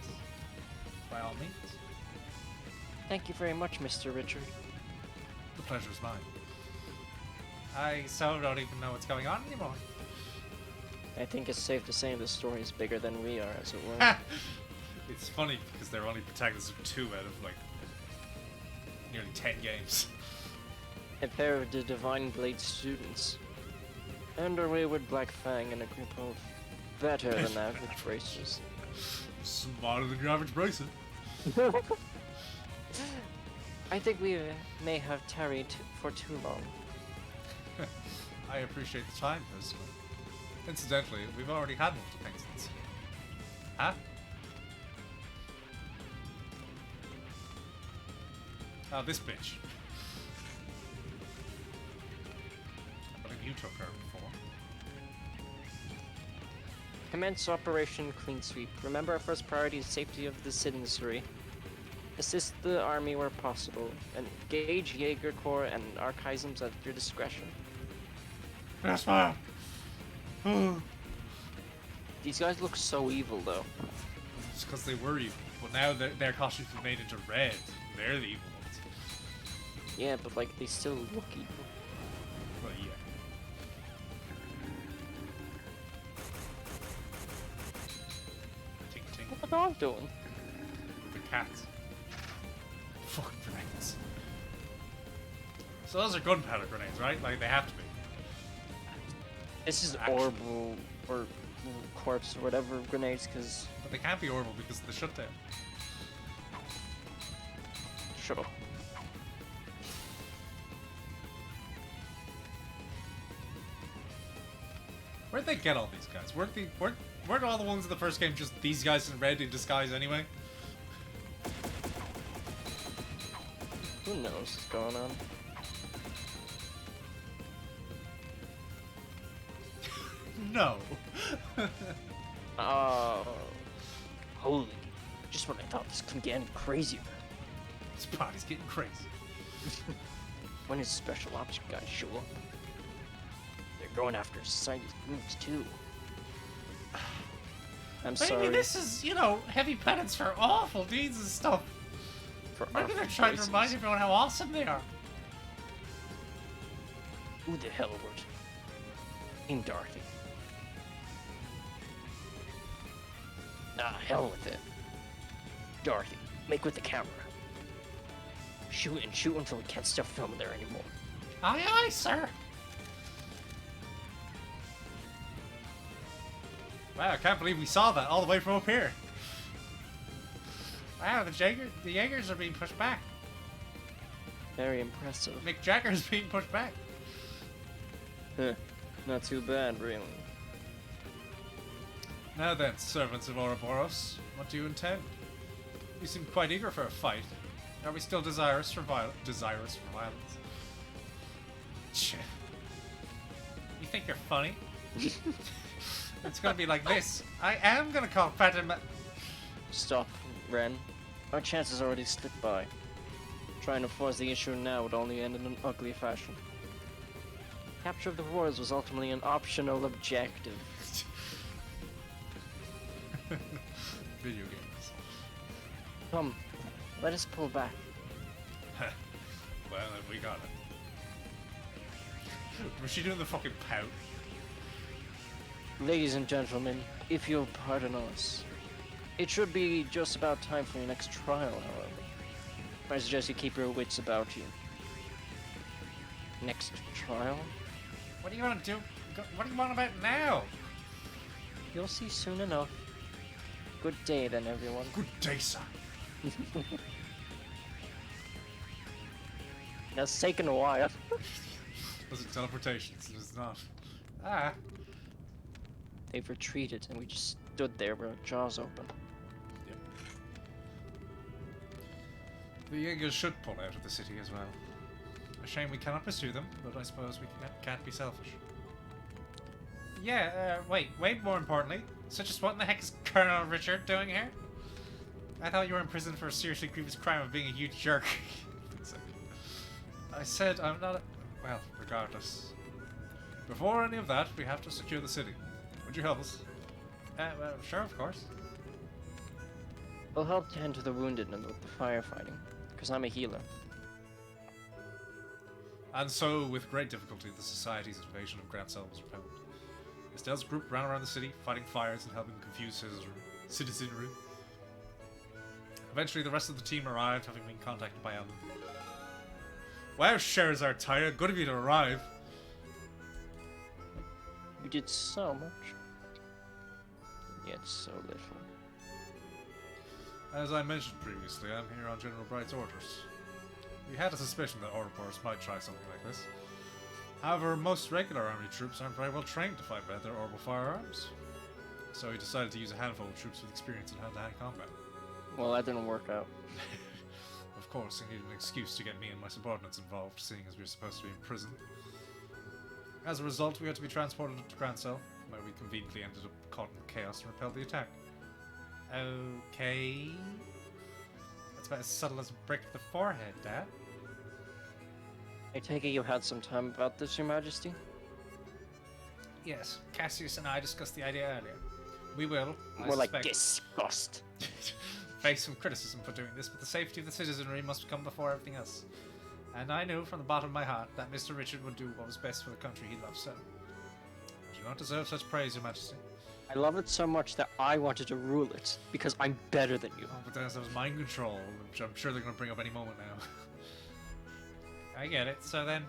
By all means.
Thank you very much, Mr. Richard.
The pleasure is mine. I so don't even know what's going on anymore.
I think it's safe to say the story is bigger than we are, as it were.
It's funny because they're only protagonists of 2 out of like nearly 10 games.
A pair of the Divine Blade students. And our wayward Black Fang and a group of better than average racers.
Smarter than your average bracer.
I think we may have tarried for too long.
I appreciate the time, personally. Incidentally, we've already had one to Pinkston's. Huh? Oh, this bitch. I believe you took her before.
Commence Operation Clean Sweep. Remember, our first priority is safety of the citizenry. Assist the army where possible. Engage Jaeger Corps and Archaisms at your discretion.
Yes, ma'am.
These guys look so evil, though.
It's because they were evil, but now their costumes have been made into red. They're the evil ones.
Yeah, but like they still look evil.
Well, yeah. Tink tink.
What's the dog doing?
The cats. Fucking grenades. So those are gunpowder grenades, right? Like, they have to be.
This is
Action.
orbital or corpse or whatever grenades, because
But they can't be orbital because of the shutdown.
shut up.
Where'd they get all these guys? Weren't all the ones in the first game just these guys in red in disguise anyway?
Who knows what's going on?
No.
Holy. Just when I thought this couldn't get any crazier.
This party's getting crazy.
When his special ops guys show up. They're going after society's groups too. I'm sorry.
Maybe this is, you know, heavy penance for awful deeds and stuff.
For
Maybe they're
awful
trying to
choices.
remind everyone how awesome they are.
Who the hell would? Team Dorothy. Ah, hell with it. Dorothy, make with the camera. Shoot and shoot until we can't stop filming there anymore.
Aye, aye, sir. Wow, I can't believe we saw that all the way from up here. Wow, the Jaegers are being pushed back.
Very impressive.
Mick Jagger's being pushed back.
Huh. Not too bad, really.
Now then, servants of Ouroboros, what do you intend? You seem quite eager for a fight. Are we still desirous for violence? Shit. You think you're funny? It's gonna be like this. I am gonna call Fatima.
Stop, Ren. Our chances already slipped by. Trying to force the issue now would only end in an ugly fashion. Capture of the warriors was ultimately an optional objective.
Video games.
Come, let us pull back.
Well, then we got it. Was she doing the fucking pout?
Ladies and gentlemen, if you'll pardon us, it should be just about time for your next trial, however. I suggest you keep your wits about you. Next trial?
What do you want to do? What do you want about now?
You'll see soon enough. Good day then, everyone.
Good day, sir.
That's taken a while.
Was it teleportation? It's not. Ah.
They've retreated, and we just stood there with our jaws open.
Yep. The Jaegers should pull out of the city as well. A shame we cannot pursue them, but I suppose we can't be selfish. Yeah, wait, more importantly, such as what in the heck is Colonel Richard doing here? I thought you were in prison for a seriously grievous crime of being a huge jerk. I said I'm not well, regardless. Before any of that, we have to secure the city. Would you help us? Well, sure, of course.
I'll help tend to the wounded and with the firefighting, because I'm a healer.
And so, with great difficulty, the Society's invasion of Grand Cell was repelled. Estelle's group ran around the city, fighting fires and helping confuse citizenry. Eventually, the rest of the team arrived, having been contacted by Ellen. Wow, Sherazard Tyre, good of you to arrive.
You did so much, yet so little.
As I mentioned previously, I'm here on General Bright's orders. We had a suspicion that Ouroboros might try something like this. However, most regular army troops aren't very well trained to fight with their orbital firearms. So he decided to use a handful of troops with experience in hand-to-hand combat.
Well, that didn't work out.
Of course, he needed an excuse to get me and my subordinates involved, seeing as we were supposed to be in prison. As a result, we had to be transported to Grand Cell, where we conveniently ended up caught in chaos and repelled the attack. Okay... That's about as subtle as a brick to the forehead, Dad.
I take it you had some time about this, Your Majesty?
Yes, Cassius and I discussed the idea earlier. We will,
More like disgust.
face some criticism for doing this, but the safety of the citizenry must come before everything else. And I knew from the bottom of my heart that Mr. Richard would do what was best for the country he loves so. I do not deserve such praise, Your Majesty.
I love it so much that I wanted to rule it, because I'm better than you.
Oh, but that was mind control, which I'm sure they're going to bring up any moment now. I get it, so then...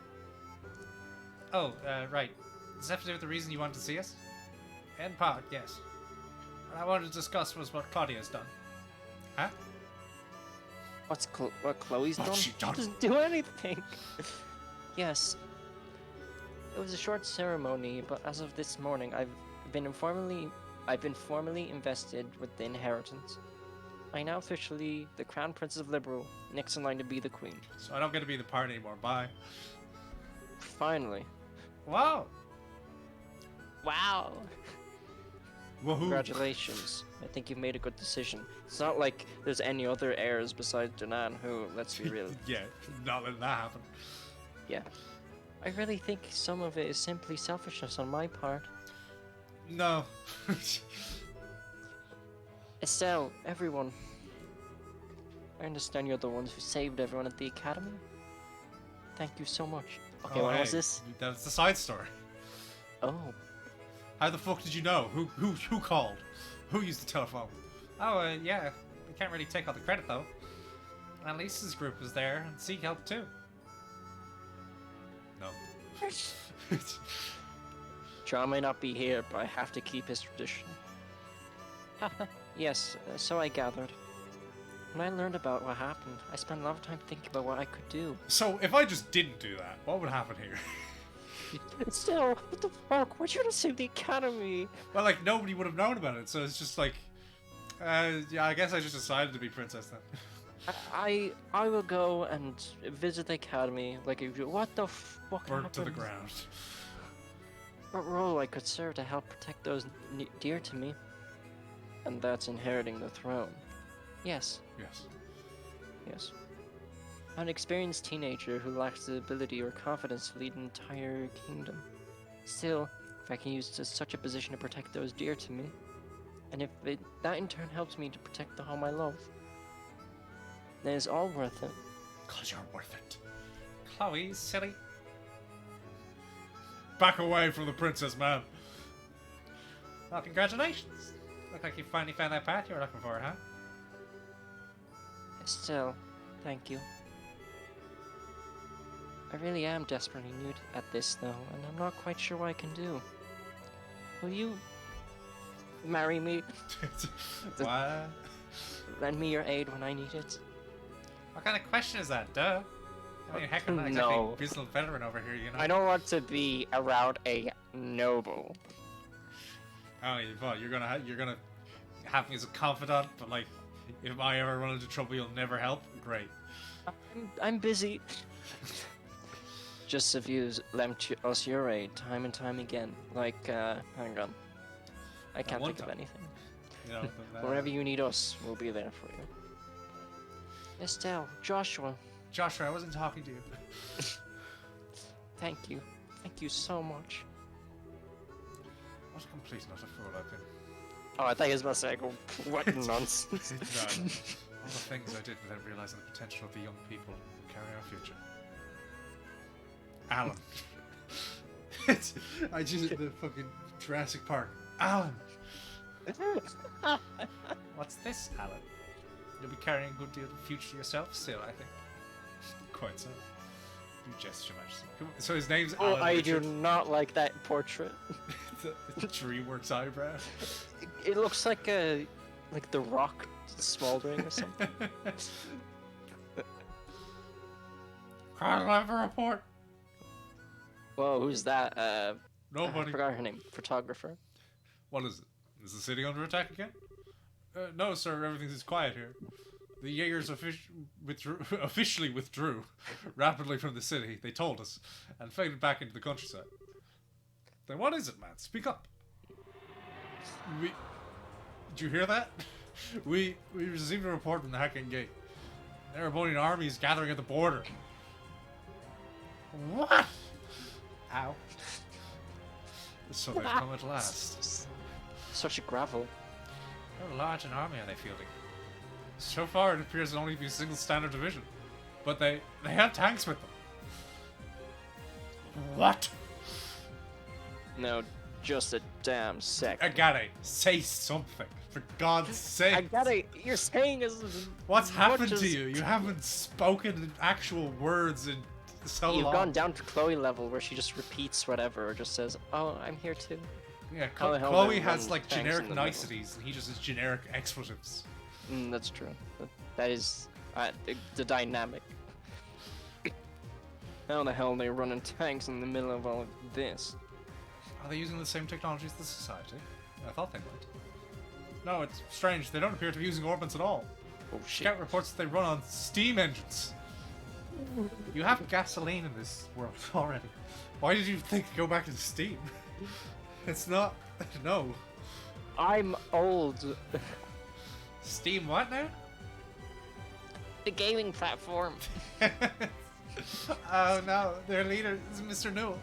Oh, right. Does this have to do with the reason you wanted to see us? In part, yes. What I wanted to discuss was what Claudia's done. Huh?
What Chloe's done?
What's she done?
She doesn't do anything. Yes. It was a short ceremony, but as of this morning, I've been formally invested with the inheritance. I now officially the Crown Princess of Liberal, next in line to be the Queen.
So I don't get to be the part anymore, bye.
Finally.
Wow!
Wow.
Woohoo!
Congratulations. I think you've made a good decision. It's not like there's any other heirs besides Danan who, let's be real.
Yeah, not letting that happen.
Yeah. I really think some of it is simply selfishness on my part.
No.
Estelle, everyone. I understand you're the ones who saved everyone at the academy. Thank you so much. Okay, what was this?
That's the side story.
Oh.
How the fuck did you know? Who called? Who used the telephone? Oh, yeah. We can't really take all the credit, though. Annalise's group was there, and Seek helped, too. No.
John may not be here, but I have to keep his tradition. Yes, so I gathered. When I learned about what happened, I spent a lot of time thinking about what I could do.
So, if I just didn't do that, what would happen here?
Still, what the fuck? Why'd you want to save the academy?
Well, like, nobody would have known about it, so it's just like... yeah, I guess I just decided to be princess then.
I will go and visit the academy like usual. What the fuck
Burnt
happened?
to the ground.
What role I could serve to help protect those dear to me? And that's inheriting the throne. Yes.
Yes.
Yes. I'm an experienced teenager who lacks the ability or confidence to lead an entire kingdom. Still, if I can use such a position to protect those dear to me, and if that in turn helps me to protect the home I love, then it's all worth it.
'Cause you're worth it. Chloe, silly. Back away from the princess, man. Well, congratulations. Look like you finally found that path you were looking for, huh?
Still, thank you. I really am desperately new at this, though, and I'm not quite sure what I can do. Will you marry me?
What?
Lend me your aid when I need it?
What kind of question is that, duh? I mean, heck, I'm not exactly a Bizzle veteran over here, you know?
I don't want to be around a noble.
Oh, well, you're gonna have me as a confidant, but like, if I ever run into trouble, you'll never help? Great.
I'm busy. Just have used lent us your aid time and time again. Like, hang on. I can't
one
think of
time.
anything.
You know,
Whenever you need us, we'll be there for you. Estelle, Joshua,
Joshua, I wasn't talking to you.
thank you. Thank you so much.
What a complete and utter fool I've been.
Oh, I thought he was about to say, what nonsense.
No, all the things I did without realizing the potential of the young people who carry our future. Alan. I just the fucking Jurassic Park. Alan. What's this, Alan? You'll be carrying a good deal of future yourself still, I think. Quite so. Do gesture, Majesty. So his name's
Oh,
Alan
I
Richard.
do not like that portrait.
the DreamWorks eyebrow.
It looks like the rock smoldering or something.
Can't have a report.
Whoa, who's that? I
Nobody.
forgot her name. Photographer.
What is it? Is the city under attack again? No, sir. Everything's quiet here. The Jaegers officially withdrew rapidly from the city. They told us, and faded back into the countryside. Then what is it, man? Speak up. Did you hear that? We received a report from the Hacking Gate. An Erebonian army is gathering at the border. What? Ow. So they've come at last.
Such a gravel.
How large an army are they fielding? So far, it appears to only be a single standard division. But they have tanks with them. What?
No, just a damn sec.
Agate, say something. For God's sake.
I gotta. You're saying is.
What's happened to you? You haven't spoken in actual words in so
You've
long.
gone down to Chloe level where she just repeats whatever or just says, "Oh, I'm here too."
Yeah,
How the hell
Chloe
they
has
run
like
tanks in
generic
the middle?
niceties, and he just has generic expletives.
That's true. That is the dynamic. How the hell are they running tanks in the middle of all of this?
Are they using the same technology as the Society? I thought they might. No, it's strange. They don't appear to be using orbits at all.
Oh shit!
Scout reports that they run on steam engines. You have gasoline in this world already. Why did you think to go back to steam? It's not... No.
I'm old.
Steam what now?
The gaming platform.
Oh no, their leader is Mr. Newell.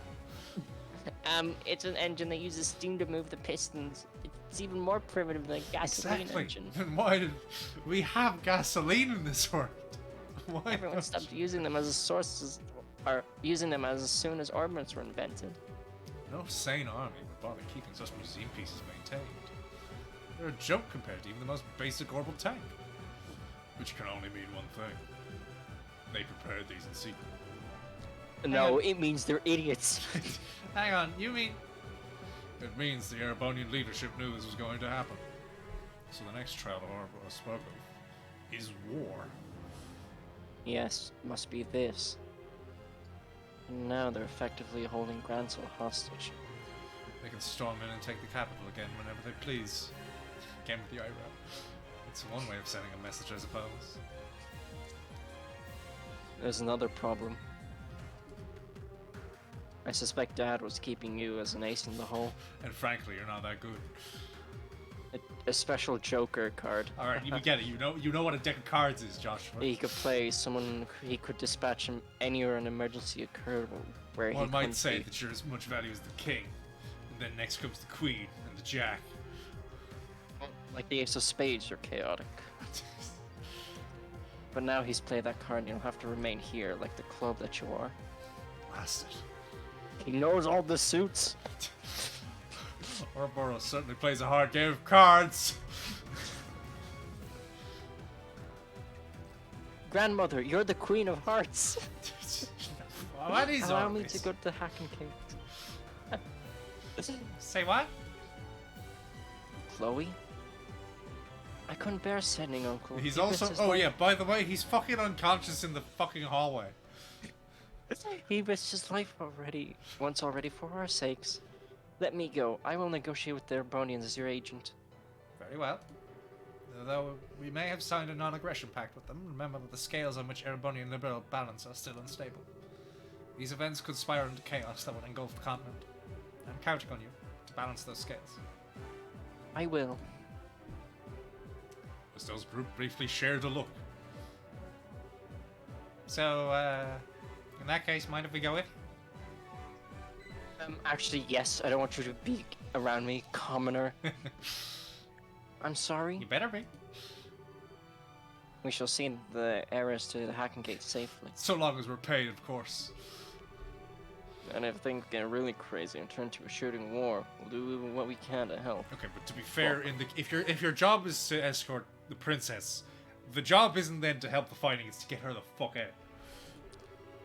It's an engine that uses steam to move the pistons. It's even more primitive than a gasoline
Exactly.
engine.
Then why did... We have gasoline in this world. Why
Everyone
don't
stopped using them as a source, or using them as soon as orbits were invented.
No sane army would bother keeping such museum pieces maintained. They're a joke compared to even the most basic orbital tank. Which can only mean one thing. They prepared these in secret.
No, it means they're idiots.
Hang on, you mean... It means the Erebonian leadership knew this was going to happen. So the next trial of orbital I spoke of is war.
Yes, must be this. And now they're effectively holding Gransel hostage.
They can storm in and take the capital again whenever they please. Again with the eyebrow. It's one way of sending a message, I suppose.
There's another problem. I suspect Dad was keeping you as an ace in the hole.
And frankly, you're not that good.
A special Joker card.
Alright, you get it. You know what a deck of cards is, Joshua.
He could play someone. He could dispatch him anywhere an emergency occurred where he
One might
couldn't
say
be.
that you're as much value as the king. And then next comes the queen and the jack.
Like the ace of spades, you're chaotic. But now he's played that card and you'll have to remain here like the club that you are.
Bastard.
He knows all the suits.
Ouroboros certainly plays a hard game of cards.
Grandmother, you're the queen of hearts.
What is
Allow
all
me
this?
to go to the Hacking Cave.
Say what?
Chloe? I couldn't bear sending Uncle.
He's
He
also...
risked his
Oh
life.
yeah, by the way, he's fucking unconscious in the fucking hallway.
He risked his life already, once already for our sakes. Let me go. I will negotiate with the Erebonians as your agent.
Very well. Though we may have signed a non-aggression pact with them, remember that the scales on which Erebonian liberal balance are still unstable. These events could spiral into chaos that would engulf the continent. I'm counting on you to balance those scales.
I will.
Estelle's group briefly shared a look. So, in that case, mind if we go in?
Actually, yes. I don't want you to be around me, commoner. I'm sorry.
You better be.
We shall see the heirs to the Hacking Gate safely.
So long as we're paid, of course.
And if things get really crazy and turn to a shooting war, we'll do what we can to help.
Okay, but to be fair, if your job is to escort the princess, the job isn't then to help the fighting; it's to get her the fuck out.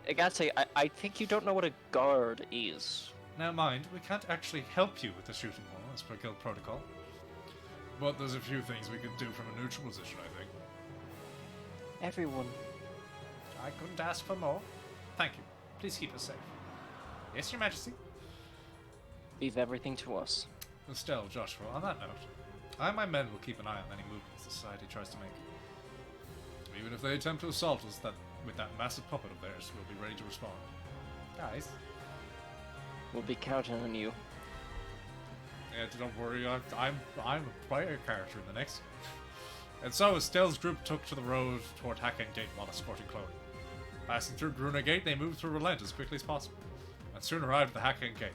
I gotta say, I think you don't know what a guard is.
Now, mind, we can't actually help you with the shooting war as per guild protocol. But there's a few things we could do from a neutral position, I think.
Everyone.
I couldn't ask for more. Thank you. Please keep us safe. Yes, Your Majesty.
Leave everything to us.
Estelle, Joshua, on that note, I and my men will keep an eye on any movements the Society tries to make. Even if they attempt to assault us with that massive puppet of theirs, we'll be ready to respond. Guys.
We'll be counting on you.
Yeah, don't worry, I'm a player character in the next game. And so Estelle's group took to the road toward Hacking Gate while escorting Chloe. Passing through Gruna Gate, they moved through Relent as quickly as possible, and soon arrived at the Hacking Gate.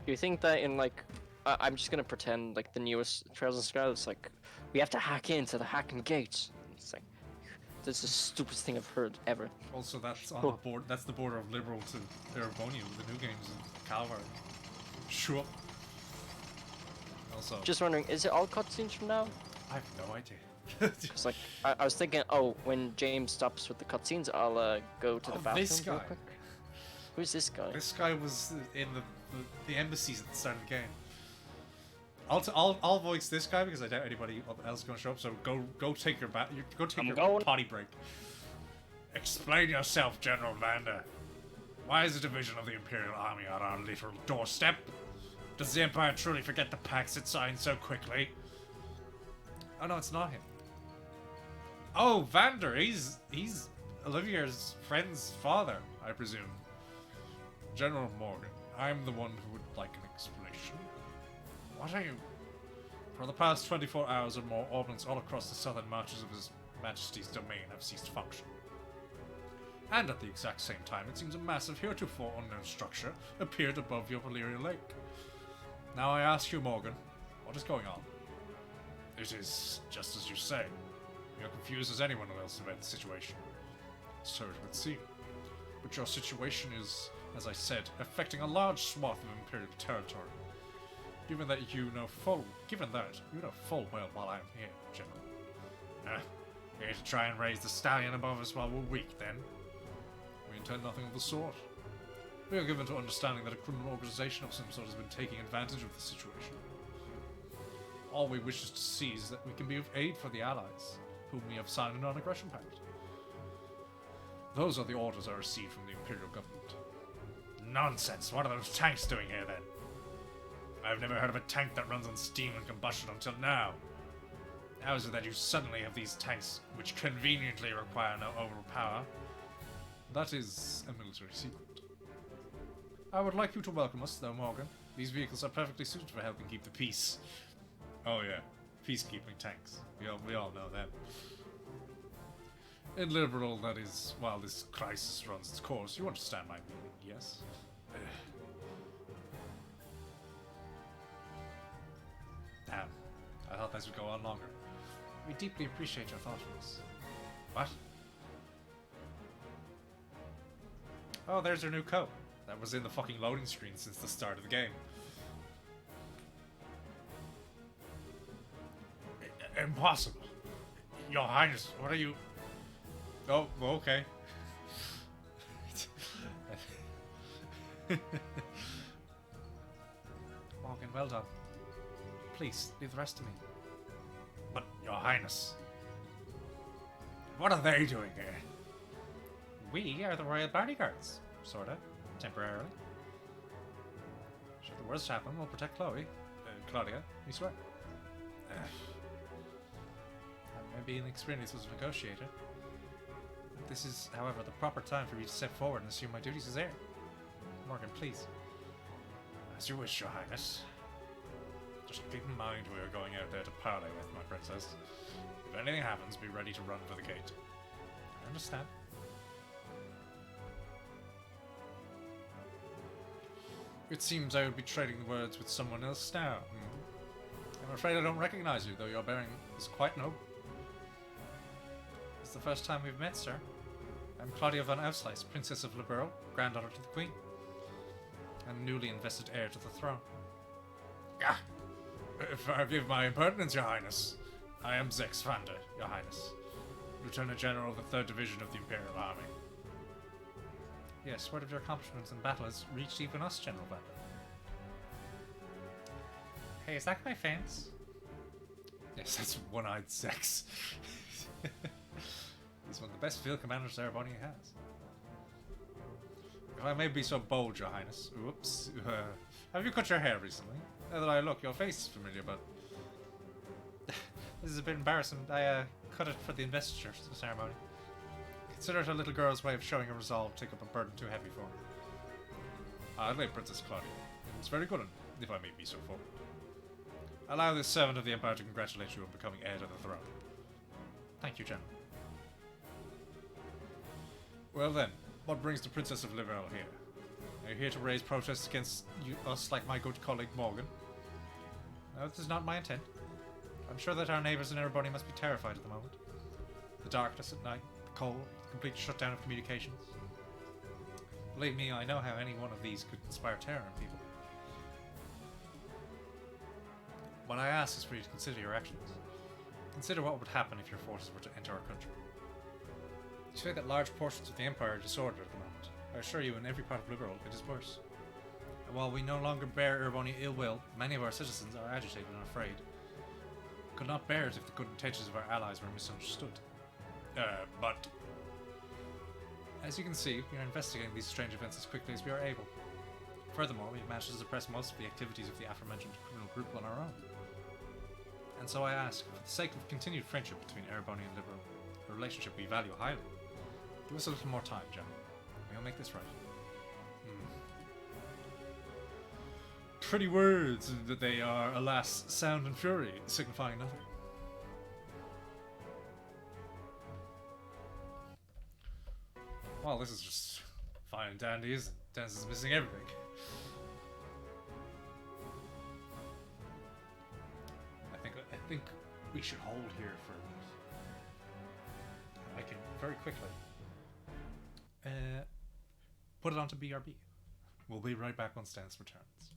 Do you think that in, like, I'm just gonna pretend, like, the newest Trails and Scarlets, like, we have to hack into the Hacking Gate. It's like, that's the stupidest thing I've heard ever.
Also, that's on the board. That's the border of Liberal to Erebonia with the new games in Calvary. Sure. Also,
Just wondering, is it all cutscenes from now?
I have no idea.
It's like, I was thinking, oh, when James stops with the cutscenes, I'll go to the bathroom
this guy.
real quick. Who's this guy?
This guy was in the embassies at the start of the game. I'll voice this guy because I doubt anybody else is going to show up. So go take your potty break. Explain yourself, General Vander. Why is a division of the Imperial Army on our literal doorstep? Does the Empire truly forget the pacts it signed so quickly? Oh no, it's not him. Oh, Vander, he's Olivia's friend's father, I presume. General Morgan, I'm the one who would like an explanation. What are you? For the past 24 hours or more, ordnance all across the southern marches of His Majesty's domain have ceased function. And at the exact same time, it seems a massive heretofore unknown structure appeared above your Valyria Lake. Now I ask you, Morgan, what is going on? It is just as you say. You're confused as anyone else about the situation. So it would seem. But your situation is, as I said, affecting a large swath of Imperial territory. Given that you know full well while I am here, General. Here to try and raise the stallion above us while we're weak, then? We intend nothing of the sort. We are given to understanding that a criminal organization of some sort has been taking advantage of the situation. All we wish is to see is that we can be of aid for the allies, whom we have signed a non-aggression pact. Those are the orders I received from the Imperial government. Nonsense! What are those tanks doing here, then? I've never heard of a tank that runs on steam and combustion until now. How is it that you suddenly have these tanks which conveniently require no overpower? That is a military secret. I would like you to welcome us, though, Morgan. These vehicles are perfectly suited for helping keep the peace. Oh yeah, peacekeeping tanks. We all know that. In Liberal, that is, while this crisis runs its course, you understand my meaning, yes? Damn, I thought this would go on longer. We deeply appreciate your thoughtfulness. What? Oh, there's her new coat. That was in the fucking loading screen since the start of the game. Impossible. Your Highness, what are you... Oh, okay. Morgan, well done. Please, leave the rest to me. But, Your Highness... What are they doing here? We are the royal bodyguards. Sorta. Temporarily. Should the worst happen, we'll protect Claudia, we swear. I may be inexperienced as a negotiator. This is, however, the proper time for me to step forward and assume my duties as heir. Morgan, please. As you wish, Your Highness. Just keep in mind we are going out there to parley with, my princess. If anything happens, be ready to run for the gate. I understand. It seems I would be trading words with someone else now. I'm afraid I don't recognize you, though your bearing is quite noble. It's the first time we've met, sir. I'm Claudia von Ausleis, Princess of Liberl, granddaughter to the Queen, and newly invested heir to the throne. Ah! Forgive my impertinence, Your Highness. I am Zex Vander, Your Highness, Lieutenant General of the 3rd Division of the Imperial Army. Yes, word of your accomplishments in battle has reached even us, General Vander. Hey, is that my fence? Yes, that's one-eyed Zex. He's one of the best field commanders Ereboni has. If I may be so bold, Your Highness. Whoops. Have you cut your hair recently? Now that I look, your face is familiar, but... this is a bit embarrassing. I cut it for the investiture ceremony. Consider it a little girl's way of showing a resolve to take up a burden too heavy for me. Hardly, Princess Claudia. It's very good, if I may be so forward. Allow this servant of the Empire to congratulate you on becoming heir to the throne. Thank you, General. Well then, what brings the Princess of Liberl here? Are you here to raise protests against us like my good colleague Morgan? No, this is not my intent. I'm sure that our neighbours in Ereboni must be terrified at the moment. The darkness at night, the cold, the complete shutdown of communications. Believe me, I know how any one of these could inspire terror in people. What I ask is for you to consider your actions. Consider what would happen if your forces were to enter our country. You say that large portions of the Empire are disordered at the moment. I assure you, in every part of Liberl, it is worse. And while we no longer bear Ereboni ill will, many of our citizens are agitated and afraid. We could not bear it if the good intentions of our allies were misunderstood. But... as you can see, we are investigating these strange events as quickly as we are able. Furthermore, we've managed to suppress most of the activities of the aforementioned criminal group on our own. And so I ask, for the sake of continued friendship between Ereboni and Liberl, a relationship we value highly, give us a little more time, General. We'll make this right. Pretty words, that they are, alas, sound and fury, signifying nothing. Well, this is just fine and dandy, isn't it? Dennis is missing everything. I think we should hold here for a minute. I can very quickly put it onto BRB. We'll be right back once Dennis returns.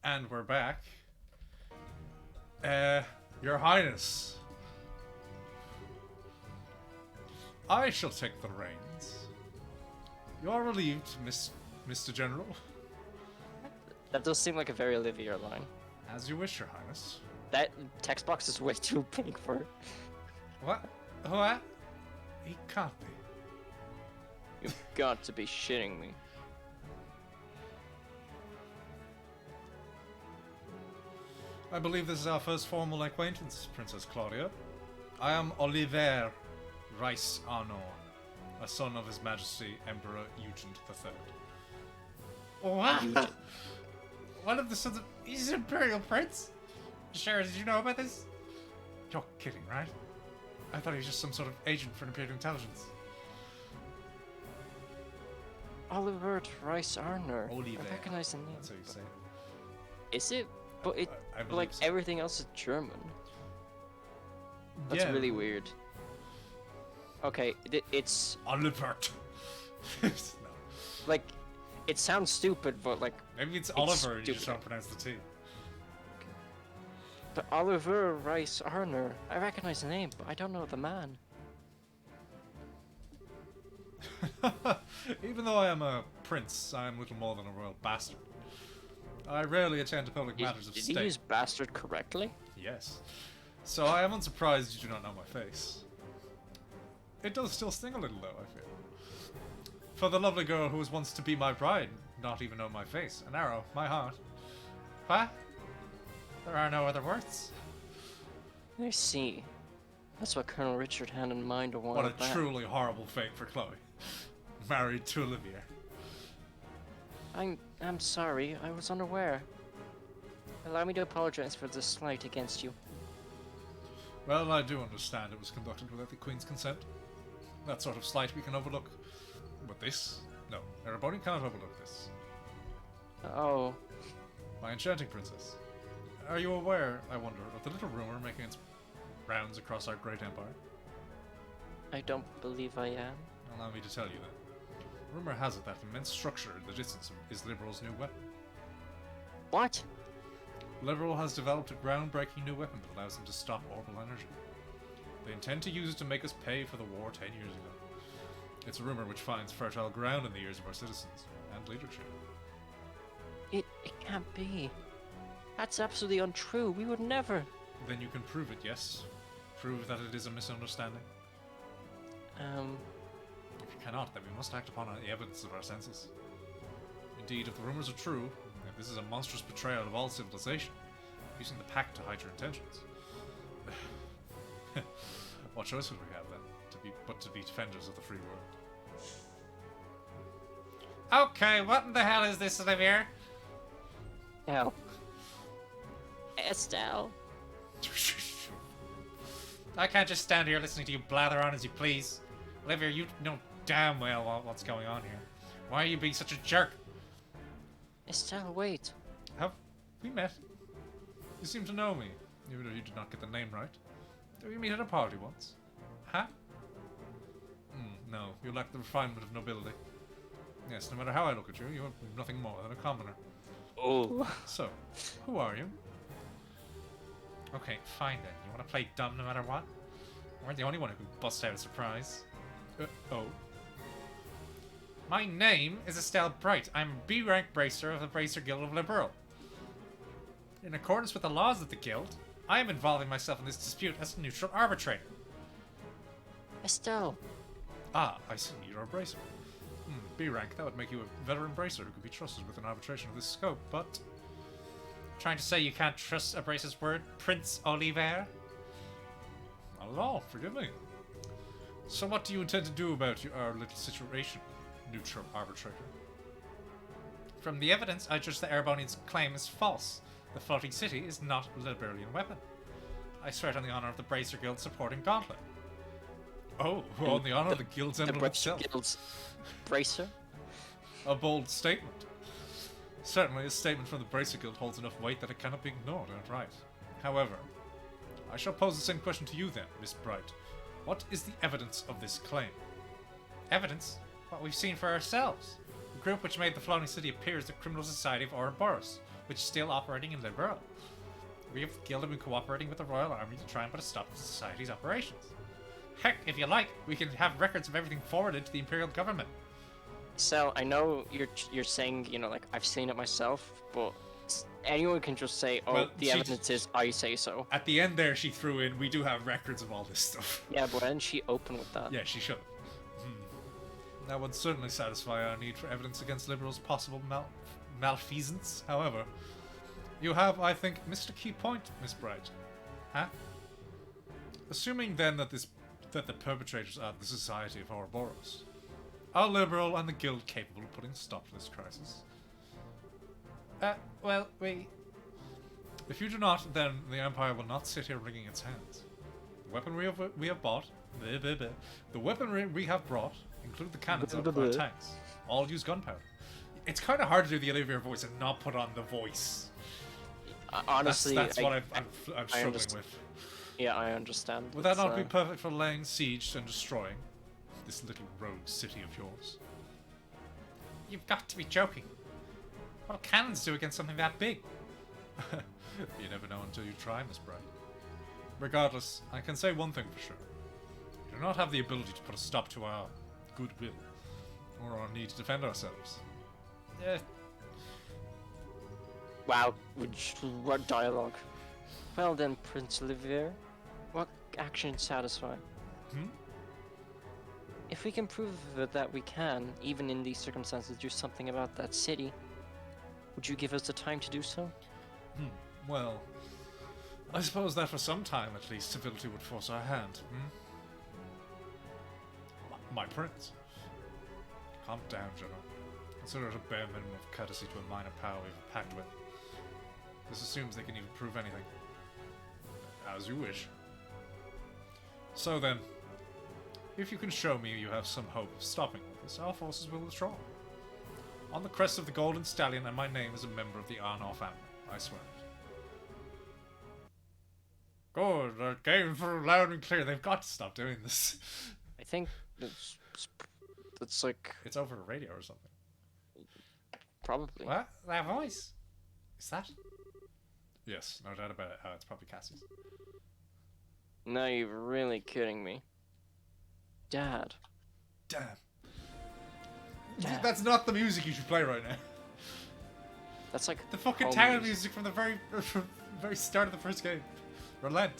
And we're back. Your Highness. I shall take the reins. You are relieved, Mr. General.
That does seem like a very Olivia line.
As you wish, Your Highness.
That text box is way too big for...
What? What? He can't be.
You've got to be shitting me.
I believe this is our first formal acquaintance, Princess Claudia. I am Oliver Rice Arnor, a son of His Majesty Emperor Eugene III. What?
Eugene.
One of the sons of... He's an Imperial Prince? Sure, did you know about this? You're kidding, right? I thought he was just some sort of agent for Imperial Intelligence.
Oliver Rice Arner.
Oliver.
I recognize the name.
That's how you say it.
Is it? But it,
I believe
like
so.
everything else is German. That's
Yeah.
really weird. Okay, it's
Oliver. No.
like, it sounds stupid, but like,
Maybe it's Oliver and you just
stupid.
don't pronounce the T.
the Oliver Rice Arner. I recognize the name, but I don't know the man.
Even though I am a prince, I am little more than a royal bastard. I rarely attend to public matters of
Did
state.
you use bastard correctly?
Yes. So I am unsurprised you do not know my face. It does still sting a little, though, I feel. For the lovely girl who was once to be my bride, not even know my face. An arrow, my heart. What? There are no other words.
I see. That's what Colonel Richard had in mind a while
What a
back.
truly horrible fate for Chloe. Married to Olivier.
I'm sorry, I was unaware. Allow me to apologize for the slight against you.
Well, I do understand it was conducted without the Queen's consent. That sort of slight we can overlook. But this? No, Ereboni cannot overlook this.
Oh,
My enchanting princess. Are you aware, I wonder, of the little rumor making its rounds across our great empire?
I don't believe I am.
Allow me to tell you then. Rumor has it that immense structure in the distance is Liberal's new weapon.
What?
Liberal has developed a groundbreaking new weapon that allows them to stop orbital energy. They intend to use it to make us pay for the war 10 years ago. It's a rumor which finds fertile ground in the ears of our citizens and leadership.
It can't be. That's absolutely untrue. We would never.
Then you can prove it, yes? Prove that it is a misunderstanding? If you cannot, then we must act upon the evidence of our senses. Indeed, if the rumors are true, then this is a monstrous betrayal of all civilization, using the pact to hide your intentions. What choice would we have then, but to be defenders of the free world? Okay, what in the hell is this, Olivier?
Ow. Estelle.
I can't just stand here listening to you blather on as you please. Olivier, you know damn well what's going on here. Why are you being such a jerk?
Estelle, wait.
Have we met? You seem to know me, even though you did not get the name right. Did we meet at a party once? Huh? No, you lack the refinement of nobility. Yes, no matter how I look at you, you are nothing more than a commoner.
Oh.
So, who are you? Okay, fine then. You want to play dumb no matter what? You weren't the only one who could bust out a surprise. Oh. My name is Estelle Bright. I'm a B-rank bracer of the Bracer Guild of Liberal. In accordance with the laws of the guild, I am involving myself in this dispute as a neutral arbitrator.
Estelle.
Ah, I see. You're a bracer. B-rank, that would make you a veteran bracer who could be trusted with an arbitration of this scope, but... Trying to say you can't trust a bracer's word, Prince Oliver? Not at all, forgive me. So what do you intend to do about our little situation, neutral arbitrator? From the evidence, I judge the Erebonian's claim is false. The floating city is not a Liberalian weapon. I swear it on the honor of the Bracer Guild supporting Gauntlet. Oh, on the honor of the Guild's
The
emblem
Bracer
itself.
Guild's bracer?
A bold statement. Certainly, a statement from the Bracer Guild holds enough weight that it cannot be ignored outright. However, I shall pose the same question to you then, Miss Bright. What is the evidence of this claim? Evidence? What we've seen for ourselves. The group which made the floating city appear as the criminal society of Ouroboros, which is still operating in Liberal. We have Guild been cooperating with the Royal Army to try and put a stop to society's operations. Heck, if you like, we can have records of everything forwarded to the Imperial government.
So I know you're saying, you know, like I've seen it myself, but anyone can just say, oh,
Well,
the evidence is I say so.
At the end there, she threw in, we do have records of all this stuff.
Yeah, but then she opened with that.
Yeah, she should have. That would certainly satisfy our need for evidence against Liberals' possible malfeasance. However, you have, I think, missed a key point, Miss Bright. Huh? Assuming then that the perpetrators are the Society of Ouroboros, are Liberal and the Guild capable of putting a stop to this crisis? Well, if you do not, then the Empire will not sit here wringing its hands. The weaponry we have bought, the weaponry we have brought, include the cannons out of our tanks, all use gunpowder. It's kind of hard to do the Olivier voice and not put on the voice.
Honestly,
that's what I'm struggling with.
Yeah, I understand.
Would that not be perfect for laying siege and destroying this little rogue city of yours? You've got to be joking. What do cannons do against something that big? You never know until you try, Miss Bright. Regardless, I can say one thing for sure. We do not have the ability to put a stop to our goodwill, or our need to defend ourselves.
Wow, what dialogue. Well then, Prince Olivier, what action satisfy? If we can prove that we can, even in these circumstances, do something about that city, would you give us the time to do so?
Well, I suppose that for some time at least civility would force our hand. My prince. Calm down, General. Consider it a bare minimum of courtesy to a minor power we've a pact with. This assumes they can even prove anything. As you wish. So then, if you can show me you have some hope of stopping all this, our forces will withdraw. On the crest of the Golden Stallion, and my name is a member of the Arnor family. I swear it. Good, they're came through loud and clear. They've got to stop doing this.
I think it's like...
It's over the radio or something.
Probably.
What? That voice? Is that? Yes, no doubt about it. It's probably Cassie's.
No, you're really kidding me. Dad.
Damn.
Dad.
That's not the music you should play right now.
That's like
The fucking
home
town music from the very start of the first game. Relent.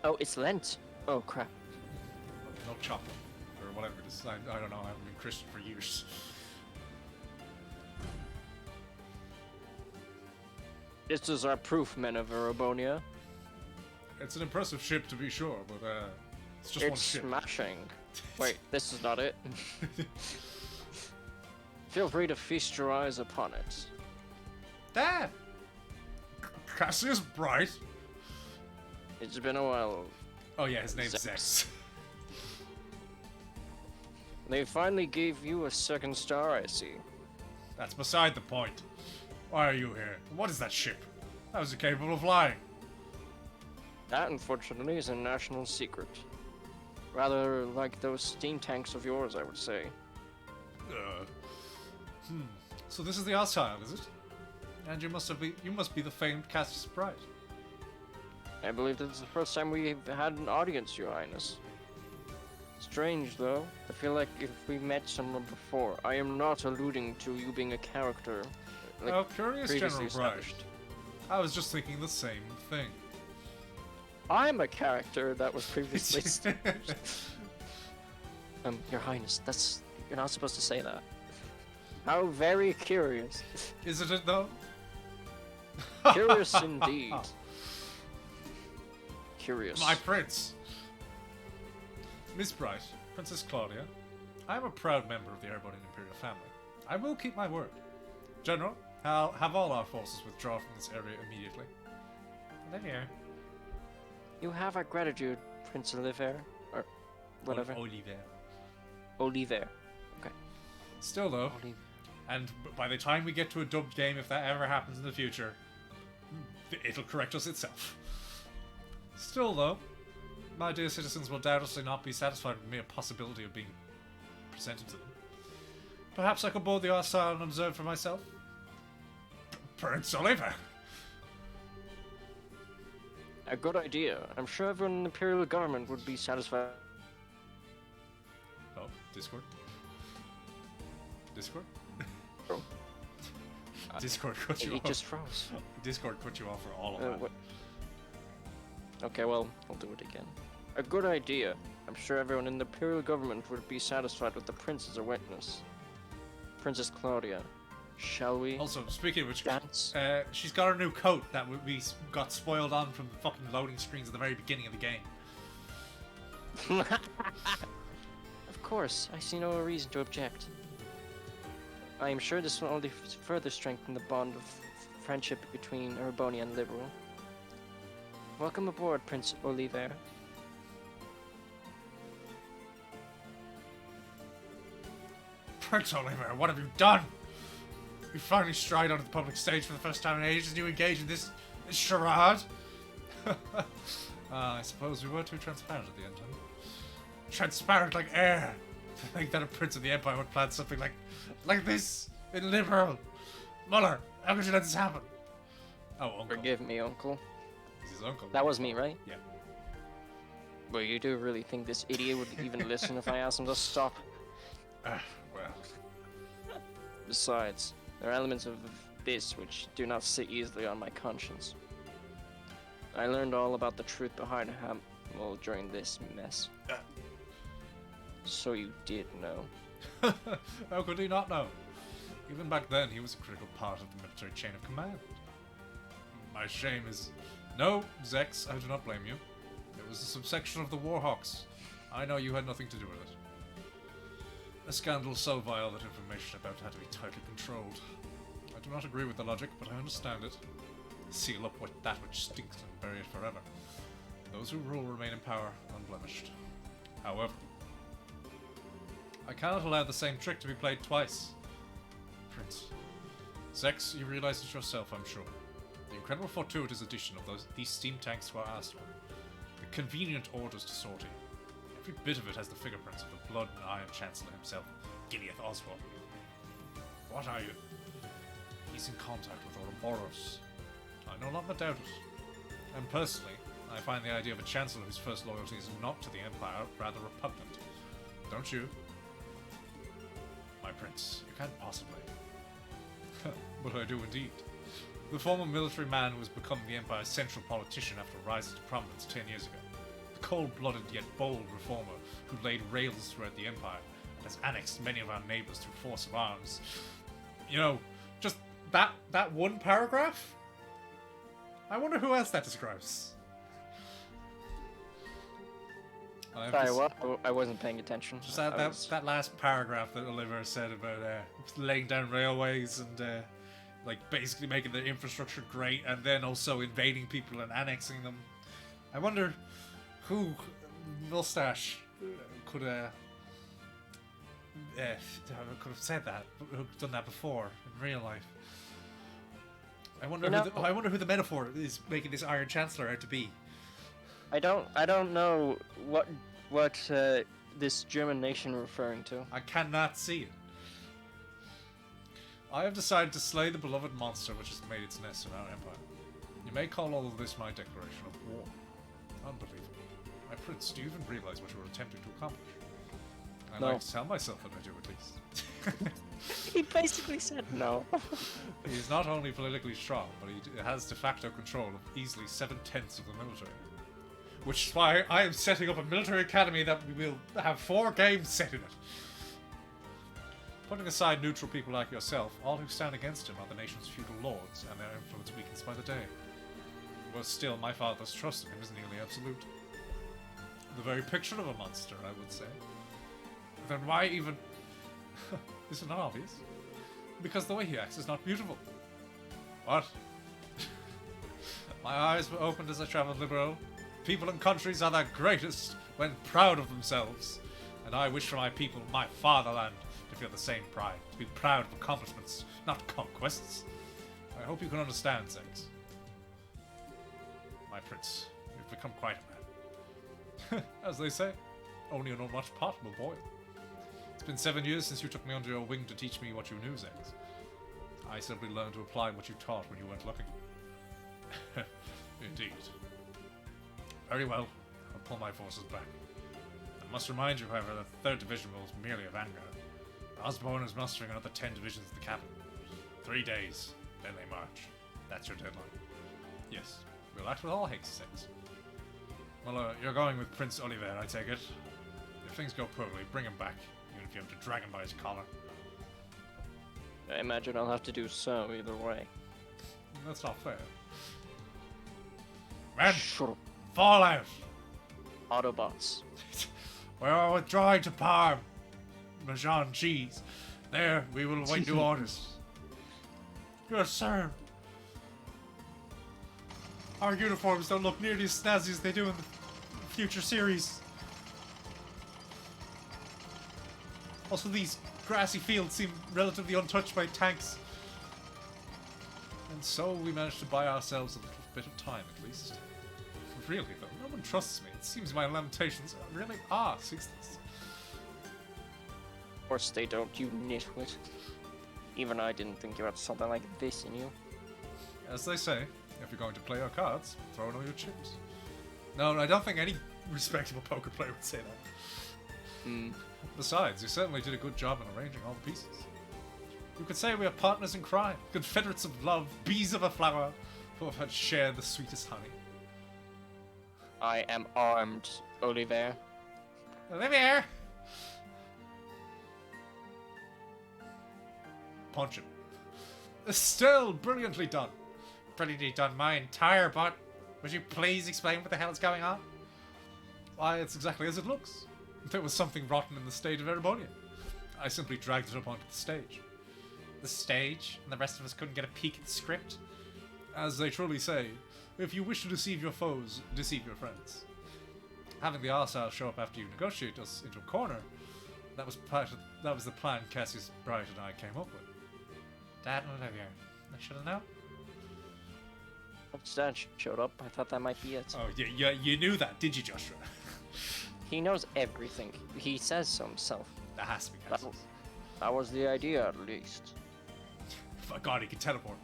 Oh, it's Lent. Oh crap.
No chocolate. Or whatever it is. I don't know. I haven't been Christian for years.
This is our proof, men of Erobonia.
It's an impressive ship to be sure, but it's just one
It's
ship.
smashing. Wait, this is not it. Feel free to feast your eyes upon it.
Dad! Cassius Bright?
It's been a while.
Oh yeah, his name's
Zex.
Zex.
They finally gave you a second star, I see.
That's beside the point. Why are you here? What is that ship? How is it capable of flying?
That, unfortunately, is a national secret. Rather like those steam tanks of yours, I would say.
So this is the Ossile, is it? And you must be the famed Cassius Bright.
I believe this is the first time we've had an audience, Your Highness. Strange, though. I feel like if we met someone before, I am not alluding to you being a character. Like
Oh, curious,
previously
General Bright.
established.
I was just thinking the same thing.
I'm a character that was previously established. Your Highness, you're not supposed to say that. How very curious.
Isn't it though?
Curious indeed. Curious.
My prince. Miss Bright, Princess Claudia, I am a proud member of the Erebonian Imperial family. I will keep my word. General, have all our forces withdraw from this area immediately. Olivier.
You have our gratitude, Prince Olivier. Or whatever.
Olivier.
Olivier. Okay.
Still though,
Olivier.
and by the time we get to a dubbed game, if that ever happens in the future, it'll correct us itself. Still though, my dear citizens will doubtlessly not be satisfied with the mere possibility of being presented to them. Perhaps I could board the Arsile and observe for myself? Prince Oliver!
A good idea. I'm sure everyone in the Imperial government would be satisfied.
Oh, Discord? Discord?
Oh.
Discord cut you
It
off.
just froze.
Discord cut you off for all of that.
What? Okay, well, I'll do it again. A good idea. I'm sure everyone in the Imperial government would be satisfied with the prince as a witness. Princess Claudia, shall we
Also, speaking of which,
dance?
she's got her new coat that we got spoiled on from the fucking loading screens at the very beginning of the game.
Of course, I see no reason to object. I am sure this will only further strengthen the bond of friendship between Ereboni and Liberal. Welcome aboard, Prince Oliver.
Prince Oliver, what have you done? You finally stride onto the public stage for the first time in ages and you engage in this charade? I suppose we were too transparent at the end, huh? Transparent like air. To think that a prince of the empire would plan something like this in Liberal. Muller, how could you let this happen? Oh, uncle.
Forgive me, Uncle.
He's his uncle.
That was me, right?
Yeah.
Well, you do really think this idiot would even listen if I asked him to stop?
Well.
Besides, there are elements of this which do not sit easily on my conscience. I learned all about the truth behind Hamill during this mess. So you did know.
How could he not know? Even back then, he was a critical part of the military chain of command. My shame is... No, Zex, I do not blame you. It was a subsection of the Warhawks. I know you had nothing to do with it. A scandal so vile that information about it had to be tightly controlled. I do not agree with the logic, but I understand it. Seal up with that which stinks and bury it forever. Those who rule remain in power, unblemished. However, I cannot allow the same trick to be played twice. Prince. Zex, you realize it yourself, I'm sure. The incredible fortuitous addition of these steam tanks to our arsenal. The convenient orders to sortie. Every bit of it has the fingerprints of the blood and Iron Chancellor himself, Gileath Oswald. What are you? He's in contact with Ouroboros. I no longer doubt it. And personally, I find the idea of a Chancellor whose first loyalty is not to the Empire rather repugnant. Don't you? My prince, you can't possibly. But I do indeed. The former military man who has become the Empire's central politician after rising to prominence 10 years ago. The cold-blooded yet bold reformer who laid rails throughout the Empire and has annexed many of our neighbours through force of arms. You know, just that one paragraph? I wonder who else that describes.
Sorry, what? I wasn't paying attention.
Just
I was-
that last paragraph that Oliver said about laying down railways and like basically making the infrastructure great, and then also invading people and annexing them. I wonder who Mustache could have said that, who done that before in real life. I wonder I wonder who the metaphor is making this Iron Chancellor out to be.
I don't know what this German nation referring to.
I cannot see it. I have decided to slay the beloved monster which has made its nest in our empire. You may call all of this my declaration of war. Unbelievable. My prince, do you even realize what you are attempting to accomplish? I
No.
like to tell myself that I do, at least.
He basically said no.
He is not only politically strong, but he has de facto control of easily 7/10 of the military. Which is why I am setting up a military academy that will have 4 games set in it. Putting aside neutral people like yourself, all who stand against him are the nation's feudal lords, and their influence weakens by the day. Worse still, my father's trust in him is nearly absolute. The very picture of a monster, I would say. Then why even... Is it not obvious? Because the way he acts is not beautiful. What? My eyes were opened as I travelled liberal. People and countries are their greatest when proud of themselves. And I wish for my people, my fatherland, to feel the same pride. To be proud of accomplishments, not conquests. I hope you can understand, Zex. My prince, you've become quite a man. As they say, only an unwatched pot will boil. It's It's been 7 years since you took me under your wing to teach me what you knew, Zex. I simply learned to apply what you taught when you weren't looking. Indeed. Very well. I'll pull my forces back. I must remind you, however, that the 3rd Division was merely a vanguard. Osborne is mustering another 10 divisions at the capital. 3 days, then they march. That's your deadline. Yes, we'll act with all haste, Zex. Well, you're going with Prince Oliver, I take it. If things go poorly, bring him back, even if you have to drag him by his collar.
I imagine I'll have to do so either way.
That's not fair. Men,
Shut up.
fall out!
Autobots.
We are withdrawing to Parm. Majan cheese. There, we will await new orders. Yes, sir. Our uniforms don't look nearly as snazzy as they do in the future series. Also, these grassy fields seem relatively untouched by tanks. And so we managed to buy ourselves a little bit of time, at least. Really, though, no one trusts me. It seems my lamentations really are ceaseless.
Of course they don't, you nitwit. Even I didn't think you had something like this in you.
As they say, if you're going to play your cards, throw in all your chips. No, I don't think any respectable poker player would say that. Besides, you certainly did a good job in arranging all the pieces. You could say we are partners in crime, confederates of love, bees of a flower, who have had shared the sweetest honey.
I am armed, Oliver.
Olivier! Punch him. Still brilliantly done. Brilliantly done, my entire butt. Would you please explain what the hell is going on? Why, it's exactly as it looks. There was something rotten in the state of Erebonia. I simply dragged it up onto the stage. The stage? And the rest of us couldn't get a peek at the script? As they truly say, if you wish to deceive your foes, deceive your friends. Having the Arsile show up after you negotiate us into a corner, that was the plan Cassius Bright and I came up with. Dad and Olivier, I should have known.
Once Dad showed up, I thought that might be it.
Oh, yeah, you knew that, did you, Joshua?
He knows everything. He says so himself.
That has to be Cassius.
That was the idea, at least.
My God, he can teleport.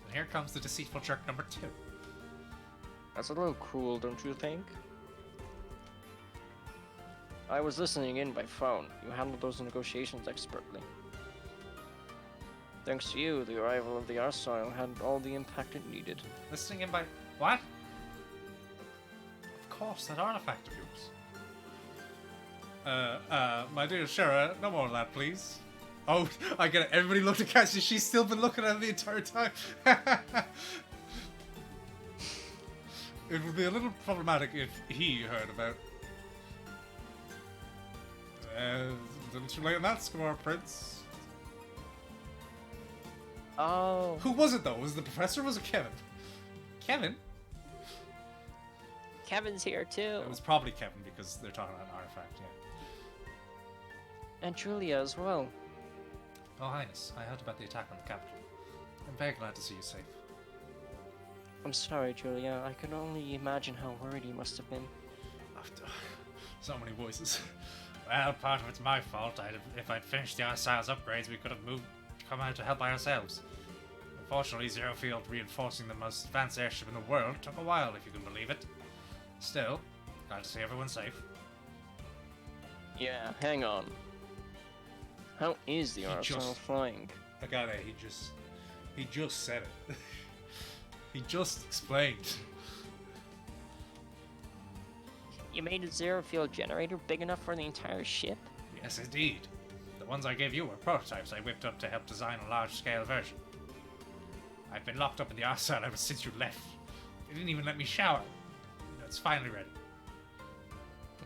And here comes the deceitful jerk number 2.
That's a little cruel, don't you think? I was listening in by phone. You handled those negotiations expertly. Thanks to you, the arrival of the Arsile had all the impact it needed.
Listening in by... What? Of course, that artifact of yours. My dear Shara, no more of that, please. Oh, I get it. Everybody looked at Cassie. She's still been looking at it the entire time. It would be a little problematic if he heard about... a little too late on that score, Prince.
Oh.
Who was it, though? Was it the professor or was it Kevin? Kevin?
Kevin's here, too.
It was probably Kevin because they're talking about an artifact, yeah.
And Julia as well.
Oh, Highness, I heard about the attack on the capital. I'm very glad to see you safe.
I'm sorry, Julia. I can only imagine how worried you must have been.
So many voices. Well, part of it's my fault. If I'd finished the Arsile's upgrades, we could have come out to help by ourselves. Unfortunately, Zero Field reinforcing the most advanced airship in the world took a while, if you can believe it. Still, glad to see everyone safe.
Yeah, hang on. How is the Arsile flying?
Agate, he just said it. He just explained.
You made a zero-field generator big enough for the entire ship?
Yes, indeed. The ones I gave you were prototypes I whipped up to help design a large-scale version. I've been locked up in the Arsile ever since you left. They didn't even let me shower. It's finally ready.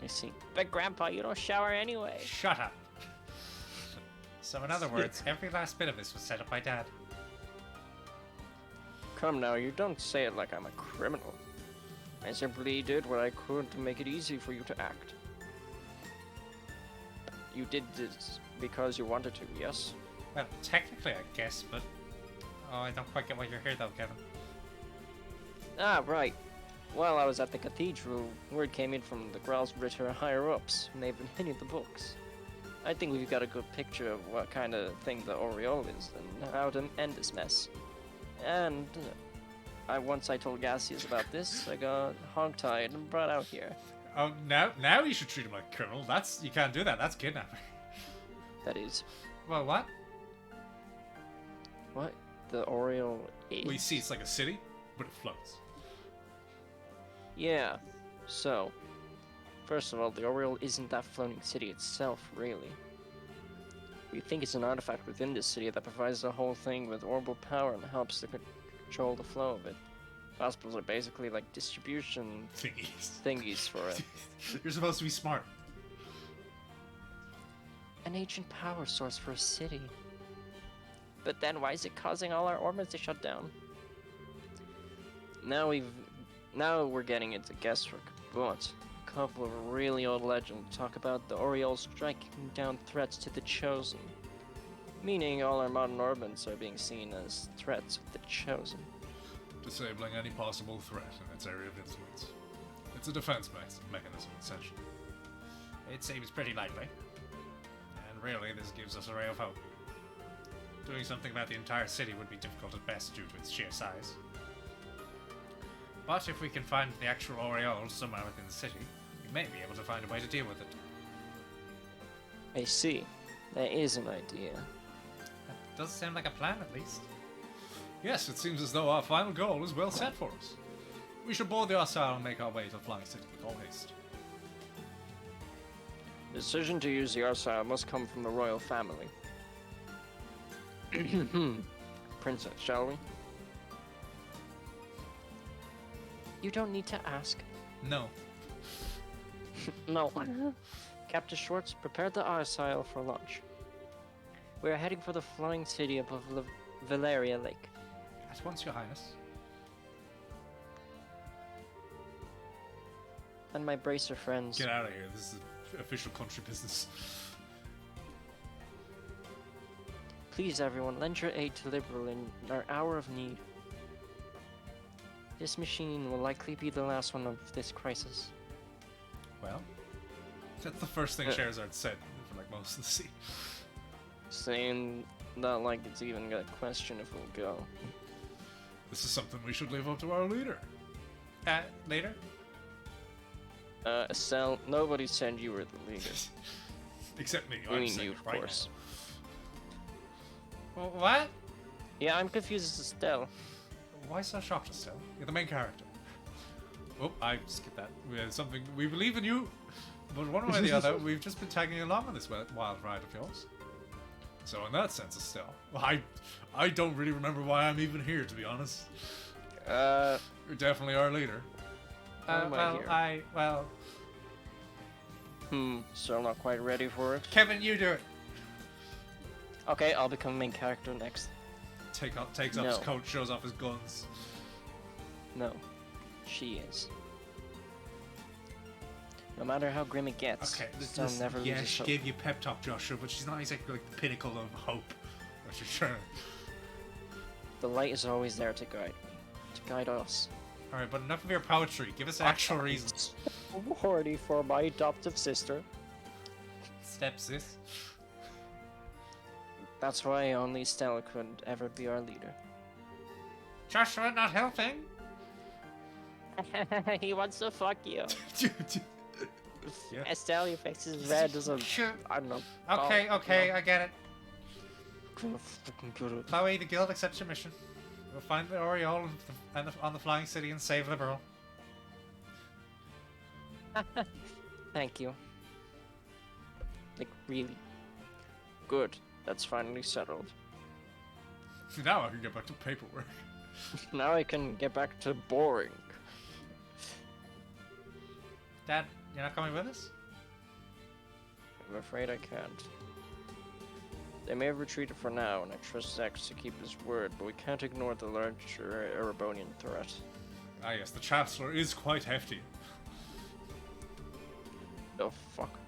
I see. But Grandpa, you don't shower anyway.
Shut up. So in other words, every last bit of this was set up by Dad.
Come now, you don't say it like I'm a criminal. I simply did what I could to make it easy for you to act. You did this because you wanted to, yes?
Well, technically, I guess, but... Oh, I don't quite get why you're here, though, Kevin.
Ah, right. while I was at the cathedral, word came in from the Gralsbritter higher-ups, and they've been hitting the books. I think we've got a good picture of what kind of thing the Aureole is, and how to end this mess. And once I told Gassius about this, I got hogtied and brought out here.
Oh, now you should treat him like a criminal. You can't do that. That's kidnapping.
That is.
Well, what?
What? The Aureole is?
Well, you see, it's like a city, but it floats.
Yeah. So, first of all, the Aureole isn't that floating city itself, really. We think it's an artifact within this city that provides the whole thing with orbital power and helps to control the flow of it. Hospitals are basically like distribution thingies for it.
You're supposed to be smart.
An ancient power source for a city. But then why is it causing all our orbits to shut down? Now we're getting into guesswork, but a couple of really old legends talk about the Aureole striking down threats to the Chosen. Meaning all our modern orbits are being seen as threats of the Chosen.
Disabling any possible threat in its area of influence. It's a defense mechanism, essentially. It seems pretty likely. And really, this gives us a ray of hope. Doing something about the entire city would be difficult at best due to its sheer size. But if we can find the actual Aureole somewhere within the city, we may be able to find a way to deal with it.
I see. That is an idea.
That does sound like a plan, at least. Yes, it seems as though our final goal is well set for us. We should board the Arsail and make our way to the Flying City with all haste.
The decision to use the Arsail must come from the royal family. Princess, shall we? You don't need to ask.
No.
No. Captain Schwartz, prepare the Arsail for launch. We are heading for the Flying City above Valeria Lake.
At once, Your Highness.
And my bracer friends.
Get out of here. This is official country business.
Please, everyone, lend your aid to Liberal in our hour of need. This machine will likely be the last one of this crisis.
Well, that's the first thing Sherazard said for like most of the scene.
Saying that like it's even a question if we'll go.
This is something we should leave up to our leader. Later?
Estelle, nobody said you were the leader.
Except me.
I
I'm
mean
saying
you,
it
of
right
course.
Now. What?
Yeah, I'm confused as Estelle.
Why so shocked, Estelle? You're the main character. Oh, I skipped that. We have something. We believe in you, but one way or the other, we've just been tagging along on this wild ride of yours. So in that sense, Estelle, I don't really remember why I'm even here, to be honest. You're definitely our leader.
So I'm not quite ready for it.
Kevin, you do it.
Okay, I'll become main character next.
Takes off his coat, shows off his guns.
No, she is. No matter how grim it gets,
Okay,
Estelle never
yeah,
loses
she
hope.
gave you pep talk, Joshua, but she's not exactly like the pinnacle of hope. That's for sure.
The light is always there to guide me, to guide us.
Alright, but enough of your poetry. Give us actual reasons.
Horny for my adoptive sister.
Step, sis.
That's why only Stella could ever be our leader.
Joshua not helping?
He wants to fuck you.
Yeah.
Estelle, your face is red as a...
Sure.
I don't know.
Okay, I get it.
Fucking good.
Chloe, the guild accepts your mission. We'll find the Aureole on the Flying City and save Liberal.
Thank you. Like, really. Good. That's finally settled.
Now I can get back to paperwork.
Now I can get back to boring.
Dad, you're not coming with us?
I'm afraid I can't. They may have retreated for now, and I trust Zax to keep his word, but we can't ignore the larger Erebonian threat.
Ah yes, the Chancellor is quite hefty.
Oh, fuck.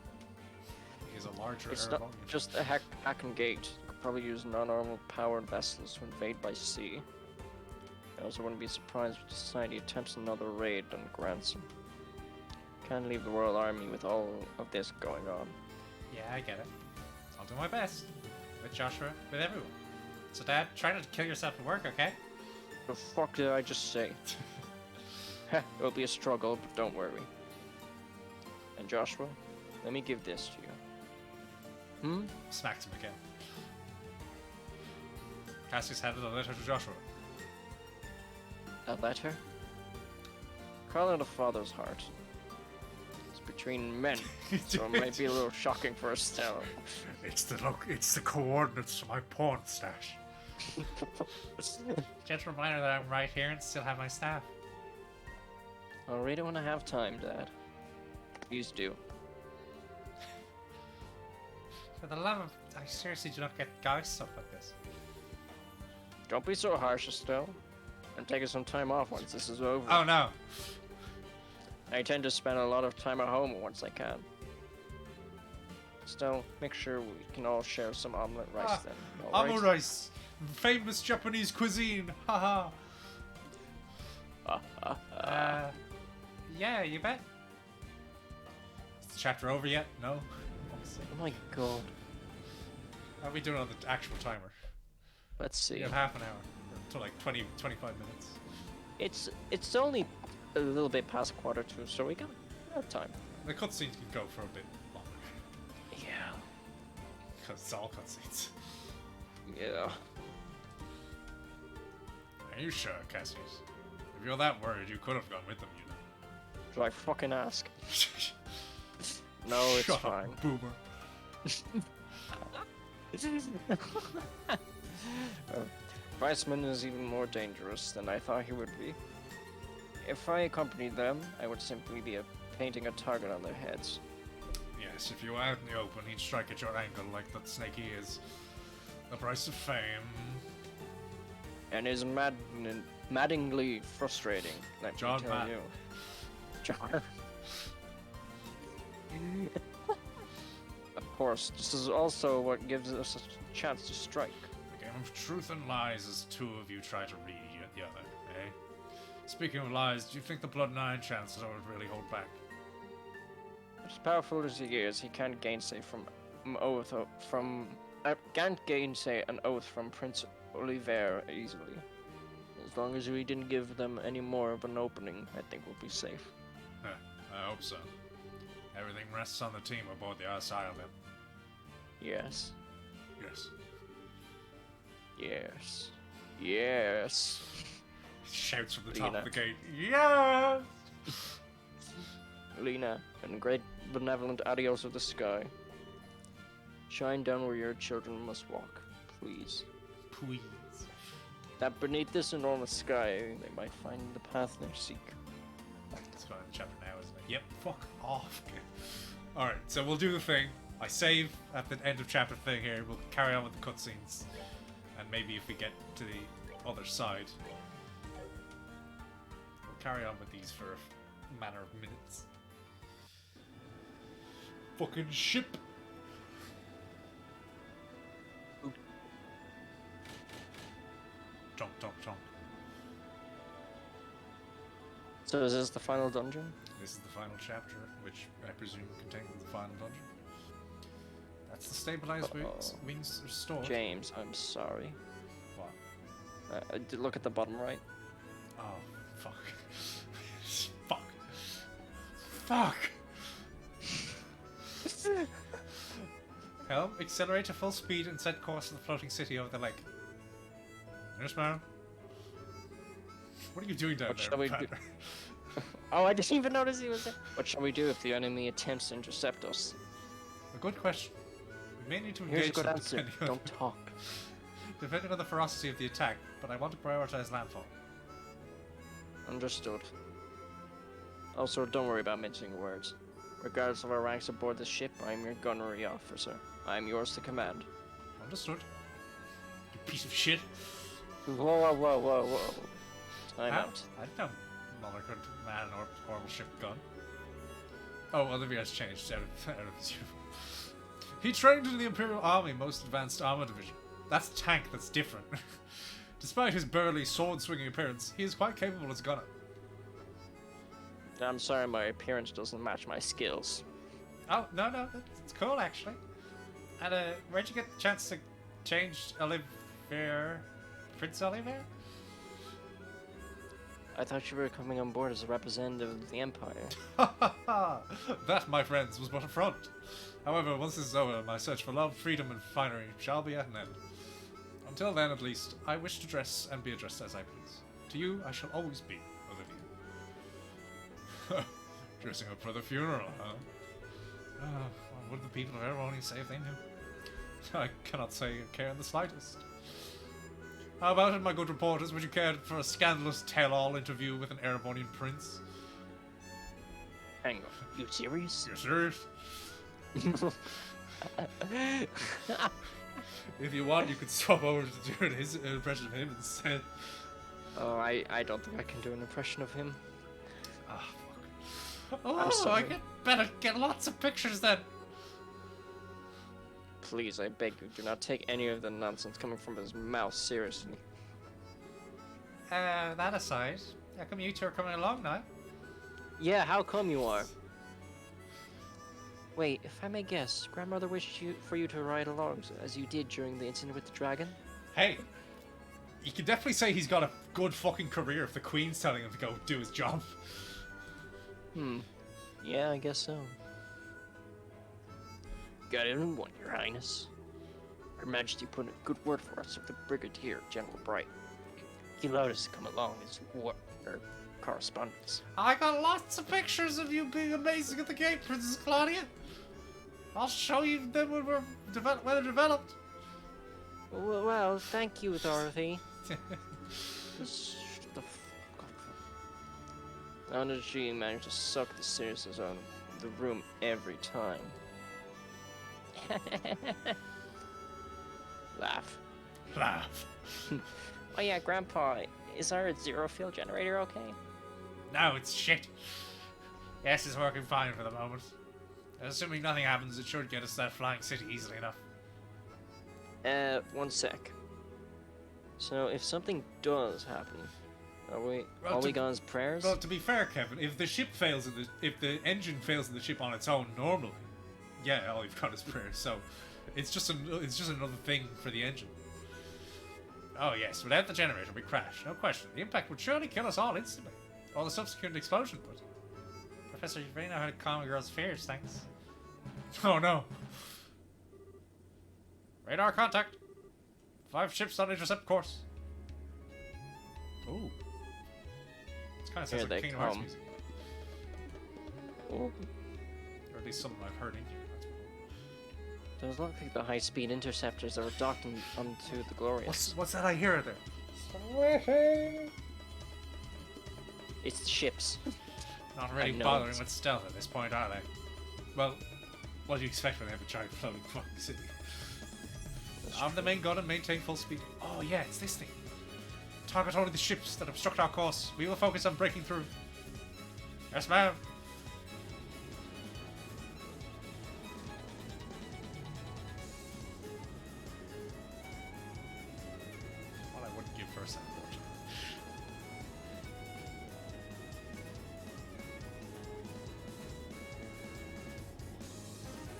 He is a larger
It's
Erebonian.
not just a Hacken Gate. Could probably use non-normal powered vessels to invade by sea. I also wouldn't be surprised if society attempts another raid on Granson. Can't leave the Royal Army with all of this going on.
Yeah, I get it. I'll do my best. With Joshua, with everyone. So Dad, try not to kill yourself at work, okay?
The fuck did I just say? It'll be a struggle, but don't worry. And Joshua, let me give this to you.
Smacks him again. Cassius handed a letter to Joshua.
A letter? Call it a father's heart. It's between men, so it might be a little shocking for Estelle.
It's the coordinates to my pawn stash. Just a reminder that I'm right here and still have my staff.
I really want to have time, Dad. Please do.
For the love of... I seriously do not get guy stuff like this.
Don't be so harsh, Estelle. I'm taking some time off once this is over.
Oh no!
I tend to spend a lot of time at home once I can. Still, make sure we can all share some omelette rice then.
Omelette rice! Famous Japanese cuisine! Haha! Yeah, you bet. Is the chapter over yet? No?
Oh my god.
How are we doing on the actual timer?
Let's see.
We have half an hour. To like 20, 25 minutes.
It's only a little bit past 2:15, so we have time.
The cutscenes can go for a bit longer.
Yeah.
Because it's all cutscenes.
Yeah.
Are you sure, Cassius? If you're that worried, you could have gone with them, you know.
Do I fucking ask? No, it's
Shut
fine.
up, boomer.
Weissman is even more dangerous than I thought he would be. If I accompanied them, I would simply be painting a target on their heads.
Yes, if you were out in the open, he'd strike at your ankle like that snake he is. The price of fame.
And is maddeningly frustrating, let
John
me tell
Madden.
you. John. Of course, this is also what gives us a chance to strike.
A game of truth and lies as two of you try to read the other, eh? Speaking of lies, do you think the Blood and Iron Chancellor would really hold back?
As powerful as he is, he can't gainsay can't gainsay an oath from Prince Oliver easily. As long as we didn't give them any more of an opening, I think we'll be safe.
I hope so. Everything rests on the team aboard the Asylum.
Yes.
Yes.
Yes. Yes.
Shouts from the top
Lena.
of the gate. Yes!
Lena, and great benevolent adios of the sky. Shine down where your children must walk, please.
Please.
That beneath this enormous sky, they might find the path they seek.
That's fine, the chapter now, isn't it? Yep, fuck off. Alright, so we'll do the thing. I save at the end of chapter thing here. We'll carry on with the cutscenes. And maybe if we get to the other side, we'll carry on with these for a matter of minutes. Fucking ship! Chonk, chonk, chonk.
So is this the final dungeon?
This is the final chapter, which I presume contains the final dungeon. That's the stabilized wings restored.
James, I'm sorry.
What?
Look at the bottom right.
Oh, fuck. Fuck. Fuck! Helm, accelerate to full speed and set course to the floating city over the lake. Yes, ma'am. What are you doing down
What
there,
shall we do?
Patrick?
Oh, I didn't even notice he was there. What shall we do if the enemy attempts to intercept us?
A good question. We may need to
Here's a
engage
good
them
answer.
depending on,
Don't talk.
depending on the ferocity of the attack, but I want to prioritize landfall.
Understood. Also, don't worry about mincing words. Regardless of our ranks aboard the ship, I'm your gunnery officer. I'm yours to command.
Understood. You piece of shit.
Whoa, whoa, whoa, whoa, whoa. Time out.
I didn't know Muller could man an orbital ship gun. Oh, Olivia's changed out of his uniform. He trained in the Imperial Army, most advanced armor division. That's tank, that's different. Despite his burly, sword-swinging appearance, he is quite capable as a gunner.
I'm sorry, my appearance doesn't match my skills.
Oh, no, it's cool, actually. And, where'd you get the chance to change Olivier? Prince Olivier?
I thought you were coming on board as a representative of the Empire.
Ha ha ha! That, my friends, was but a front. However, once this is over, my search for love, freedom, and finery shall be at an end. Until then, at least, I wish to dress and be addressed as I please. To you, I shall always be Olivia. Dressing up for the funeral, huh? What would the people of Erewhon say if they knew? I cannot say I care in the slightest. How about it, my good reporters? Would you care for a scandalous tell-all interview with an Erebonian prince?
Hang on, you serious?
You're serious? If you want, you could swap over to doing his impression of him instead.
Oh, I don't think I can do an impression of him.
Ah, fuck. Oh,
sorry.
better get lots of pictures then.
Please, I beg you, do not take any of the nonsense coming from his mouth seriously.
That aside, how come you two are coming along now?
Yeah, how come you are? Wait, if I may guess, grandmother wished for you to ride along as you did during the incident with the dragon?
Hey, you can definitely say he's got a good fucking career if the Queen's telling him to go do his job.
Yeah, I guess so. Got it in one, Your Highness. Her Majesty put in a good word for us of the Brigadier General Bright. He allowed us to come along as correspondents.
I got lots of pictures of you being amazing at the game, Princess Claudia. I'll show you them when we're they're developed.
Well, thank you, Dorothy. How did she manage to suck the seriousness out of the room every time? Laugh.
Laugh.
Oh yeah, Grandpa, is our zero fuel generator okay?
No, it's shit. Yes, it's working fine for the moment. Assuming nothing happens, it should get us to that flying city easily enough.
1 sec. So if something does happen, are we gone as prayers?
Well, to be fair, Kevin, if the ship fails if the engine fails in the ship on its own normally, yeah, all you've got is prayers. So it's just another thing for the engine. Oh yes, without the generator we crash, no question. The impact would surely kill us all instantly, or the subsequent explosion would. Professor, you really know how to calm a girl's fears, thanks. Oh no. Radar contact. 5 ships on intercept course. Ooh. This kind of sounds like Kingdom Hearts music.
Oh.
Or at least something I've heard in here.
Those look like the high-speed interceptors that were docked onto the Glorious.
What's that I hear there?
It's the ships.
Not really bothering with stealth at this point, are they? Well, what do you expect when they have a giant floating fucking city? Arm the main gun and maintain full speed. Oh yeah, it's this thing. Target only the ships that obstruct our course. We will focus on breaking through. Yes, ma'am. Well, I wouldn't give first hand, unfortunately.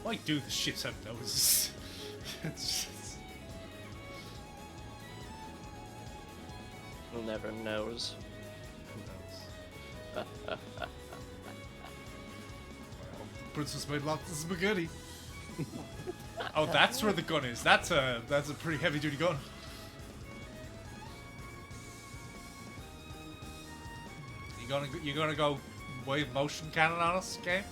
Why do the ships have noses? It's just...
Who never knows.
Who knows? Well, the princess made lots of spaghetti. Oh, that's where the gun is. That's a pretty heavy duty gun. You gonna go wave motion cannon on us, game?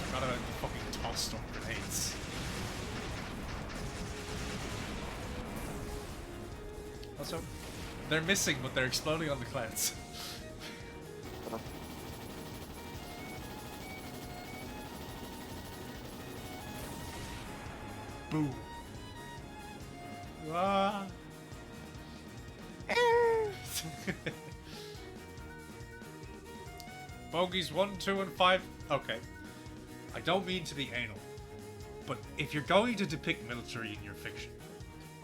Forgot about the fucking toss storm grenades. Also, they're missing, but they're exploding on the clouds. Boom. Ah. Bogies 1, 2, and 5. Okay. I don't mean to be anal, But if you're going to depict military in your fiction,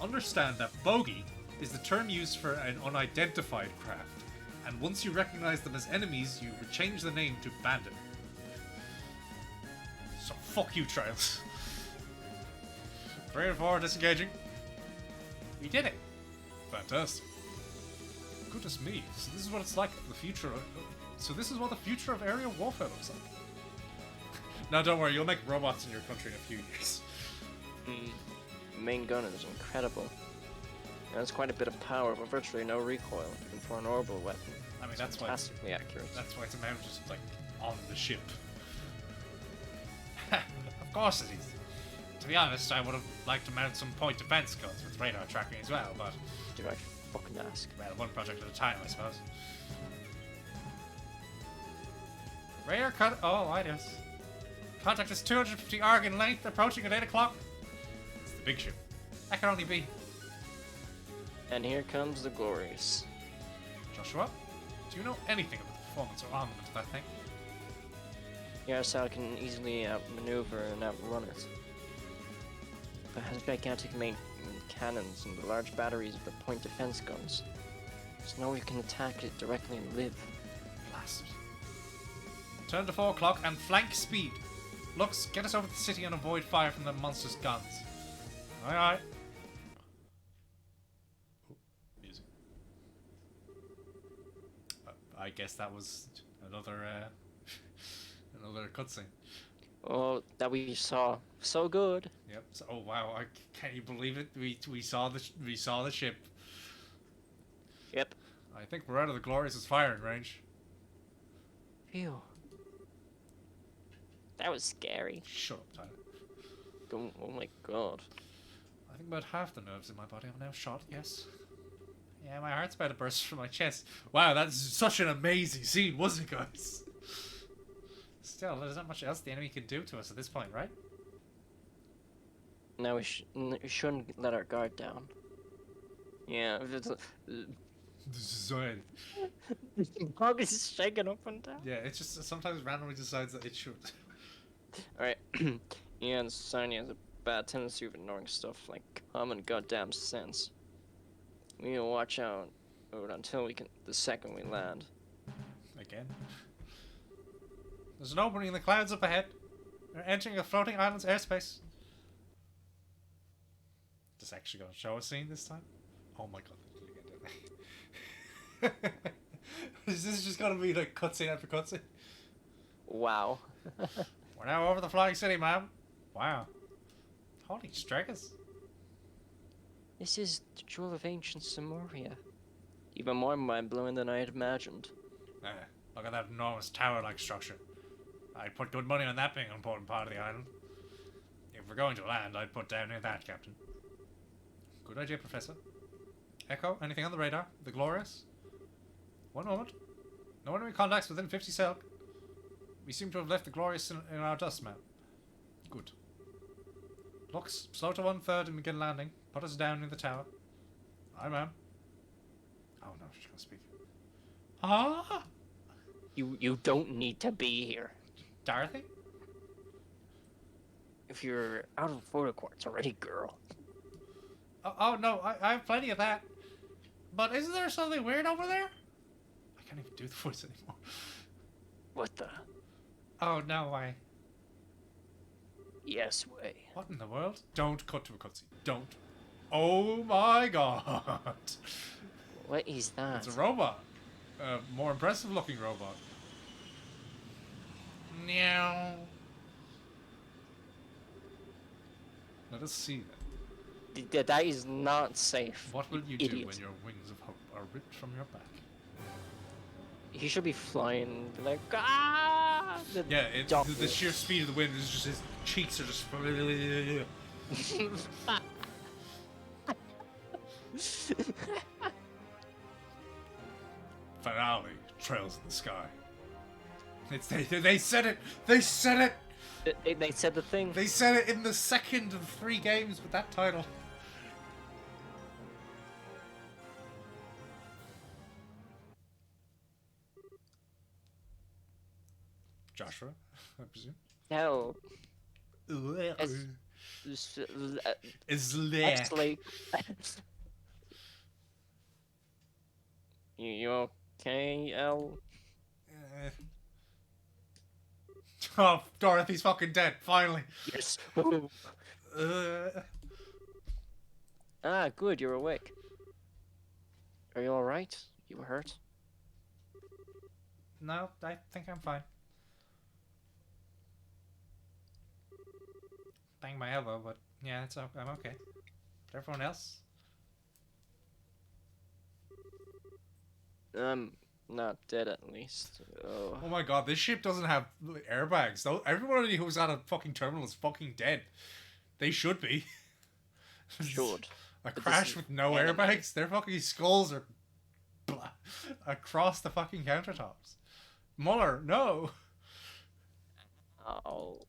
understand that bogey is the term used for an unidentified craft, and once you recognize them as enemies, you change the name to bandit. So fuck you, Trials. 3 and 4 disengaging. We did it. Fantastic. Goodness me. So this is what it's like, the future of... So this is what the future of aerial warfare looks like. Now don't worry, you'll make robots in your country in a few years.
The main gun is incredible. It has quite a bit of power, but virtually no recoil, even for an orbital weapon.
I mean,
It's
that's why
fantastically accurate.
that's why it's mounted, like, on the ship. Of course it is. To be honest, I would have liked to mount some point defense guns with radar tracking as well, but...
Do I fucking ask?
Well, one project at a time, I suppose. Radar cut... Oh, I guess. Contact is 250 arg in length, approaching at 8 o'clock. It's the big ship. That can only be...
And here comes the Glorious.
Joshua, do you know anything about the performance or armament of that thing?
Yarosal can easily outmaneuver and outrun it. It has gigantic main cannons and the large batteries of the point defense guns. There's no way you can attack it directly and live.
Blast it. Turn to 4 o'clock and flank speed. Lux, get us over to the city and avoid fire from the monster's guns. Aye aye. Oh, music. I guess that was another another cutscene.
Oh, that we saw. So good.
Yep. So, oh wow! Can't you believe it? We saw the ship.
Yep.
I think we're out of the Glorious's firing range.
Phew. That was scary.
Shut up, Tyler.
Oh my god.
I think about half the nerves in my body are now shot. Yes. Yeah, my heart's about to burst from my chest. Wow, that's such an amazing scene, wasn't it, guys? Still, there's not much else the enemy can do to us at this point, right?
Now we shouldn't let our guard down. Yeah, if it's
Society.
Bug is shaking up and down.
Yeah, it just sometimes randomly decides that it should.
Alright. Yeah, and society has a bad tendency of ignoring stuff like common goddamn sense. We need to watch out until the second we land.
Again. There's an opening in the clouds up ahead. We're entering a floating island's airspace. Just actually gonna show a scene this time? Oh my god, they did it again, didn't they? Is this just gonna be like cutscene after cutscene?
Wow.
We're now over the flying city, ma'am. Wow. Holy strikers.
This is the jewel of ancient Samoria. Even more mind-blowing than I had imagined.
Look at that enormous tower-like structure. I'd put good money on that being an important part of the island. If we're going to land, I'd put down near that, Captain. Good idea, Professor. Echo, anything on the radar? The Glorious? One moment. No enemy contacts within 50 cell. We seem to have left the Glorious in our dust map. Good. Lux, slow to 1/3 and begin landing. Put us down in the tower. Aye, ma'am. Oh no, she's gonna speak. Ah!
You don't need to be here.
Dorothy?
If you're out of photo quartz already, girl.
Oh no, I have plenty of that. But isn't there something weird over there? I can't even do the voice anymore.
What the?
Oh no,
Yes way.
What in the world? Don't cut to a cutscene. Don't. Oh my god.
What is that?
It's a robot. A more impressive looking robot. Meow. Let us see that.
That is not safe.
What will you do
idiot.
when your wings of hope are ripped from your back?
He should be flying like ah.
Yeah, the sheer speed of the wind is just his cheeks are just. Finale, trails in the sky. They said it. They said it.
They said the thing.
They said it in the second of 3 games with that title. Joshua, I presume.
No.
Is lick.
Actually, you okay, L?
Uh, oh, Dorothy's fucking dead. Finally.
Yes.
Uh,
Ah, good, you're awake. Are you alright? You hurt?
no, I think I'm fine. Banged my elbow, but yeah, I'm okay. But everyone else?
Not dead at least. Oh.
Oh my god, this ship doesn't have airbags. Though everybody who's at a fucking terminal is fucking dead. They should be.
Should.
A
But
crash
this is
with no
anime.
airbags? Their fucking skulls are across the fucking countertops. Muller, no.
Oh.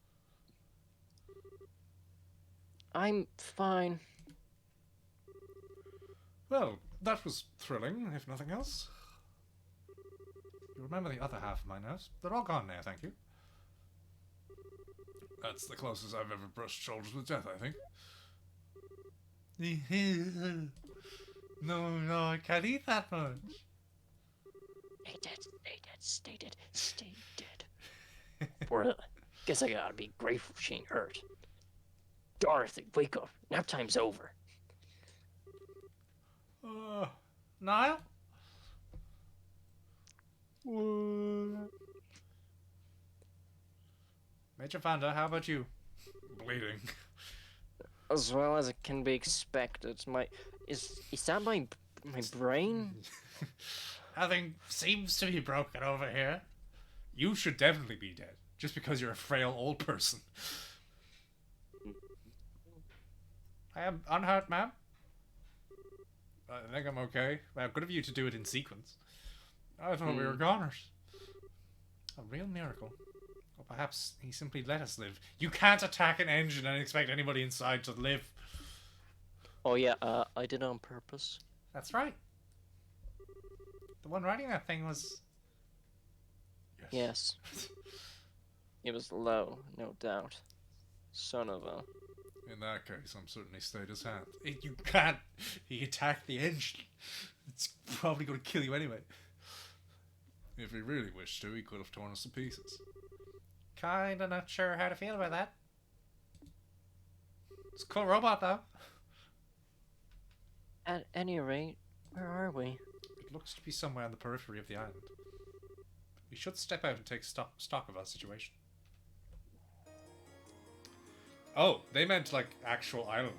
I'm fine.
Well, that was thrilling, if nothing else. You remember the other half of my nose? They're all gone now, thank you. That's the closest I've ever brushed shoulders with death, I think. No, I can't eat that much.
Stay dead, stay dead, stay dead, stay dead. Well, guess I gotta be grateful she ain't hurt. Dorothy, wake up. Nap time's over.
Niall? Major Vanda, how about you? Bleeding.
As well as it can be expected. Is that my brain?
Nothing seems to be broken over here. You should definitely be dead, just because you're a frail old person. I am unhurt, ma'am. I think I'm okay. Well, good of you to do it in sequence. I thought we were goners. A real miracle. Or perhaps he simply let us live. You can't attack an engine and expect anybody inside to live.
Oh yeah, I did it on purpose.
That's right. The one writing that thing was...
Yes. It was low, no doubt. Son of a...
In that case, I'm certainly stayed his hand. You can't. He attacked the engine. It's probably going to kill you anyway. If he really wished to, he could have torn us to pieces. Kinda not sure how to feel about that. It's a cool robot, though.
At any rate, where are we?
It looks to be somewhere on the periphery of the island. We should step out and take stock of our situation. Oh, they meant like actual island.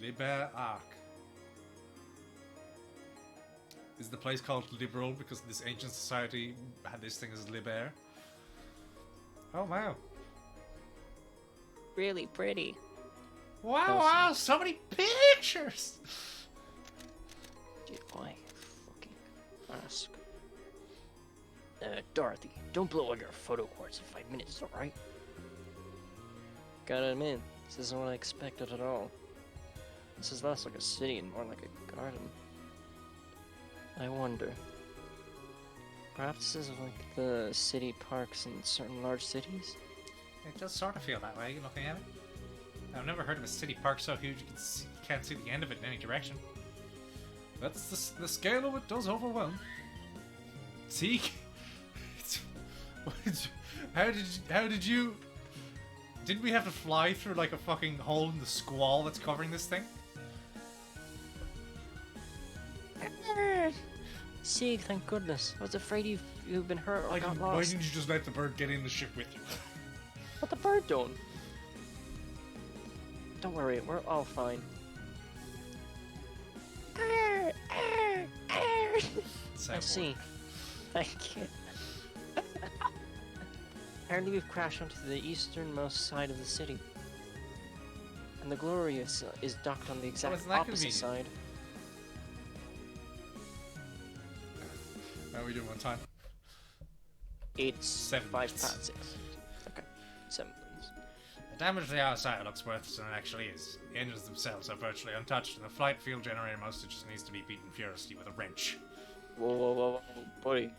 Liber Arc. Is the place called Liberal because this ancient society had this thing as Liber? Oh wow.
Really pretty.
Wow, so many pictures!
Did I fucking ask? Dorothy, don't blow all your photo cards in 5 minutes, alright? Gotta admit, this isn't what I expected at all. This is less like a city and more like a garden. I wonder. Perhaps this is like the city parks in certain large cities?
It does sort of feel that way, looking at it. I've never heard of a city park so huge you can't see the end of it in any direction. That's the scale of it does overwhelm. See? How did you... Didn't we have to fly through like a fucking hole in the squall that's covering this thing?
See, thank goodness. I was afraid you've been hurt or got
Why
lost.
didn't you just let the bird get in the ship with you?
What the bird doing? Don't worry, we're all fine. I see. Thank you. Apparently we've crashed onto the easternmost side of the city. And the Glorious is docked on the exact
isn't that
opposite side.
How are we doing on time?
It's
7
5
minutes.
past 6. Okay. 7 minutes.
The damage to the outside looks worse than it actually is. The engines themselves are virtually untouched, and the flight fuel generator mostly just needs to be beaten furiously with a wrench.
Whoa, buddy.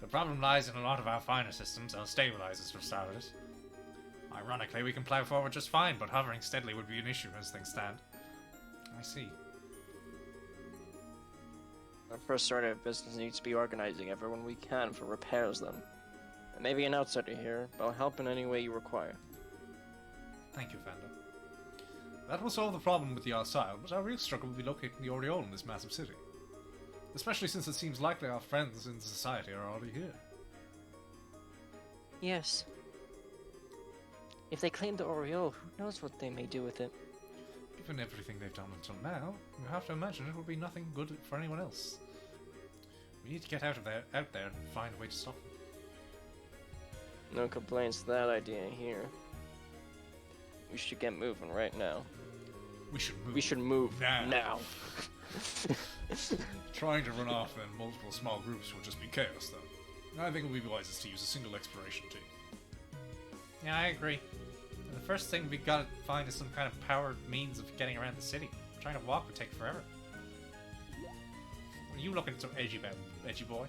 The problem lies in a lot of our finer systems, our stabilizers for starters. Ironically, we can plow forward just fine, but hovering steadily would be an issue as things stand. I see.
Our first order of business needs to be organizing everyone we can for repairs then. And maybe an outsider here, but I'll help in any way you require.
Thank you, Vanda. That will solve the problem with the outside, but our real struggle will be locating the Oriole in this massive city. Especially since it seems likely our friends in society are already here.
Yes. If they claim the Oriole, who knows what they may do with it?
Given everything they've done until now, you have to imagine it will be nothing good for anyone else. We need to get out there and find a way to stop them.
No complaints to that idea here. We should get moving right now.
We should move.
We should move now.
Trying to run off in multiple small groups will just be chaos, though. I think it would be wisest to use a single exploration team. Yeah, I agree. The first thing we gotta find is some kind of powered means of getting around the city. Trying to walk would take forever. Are you looking so edgy, boy?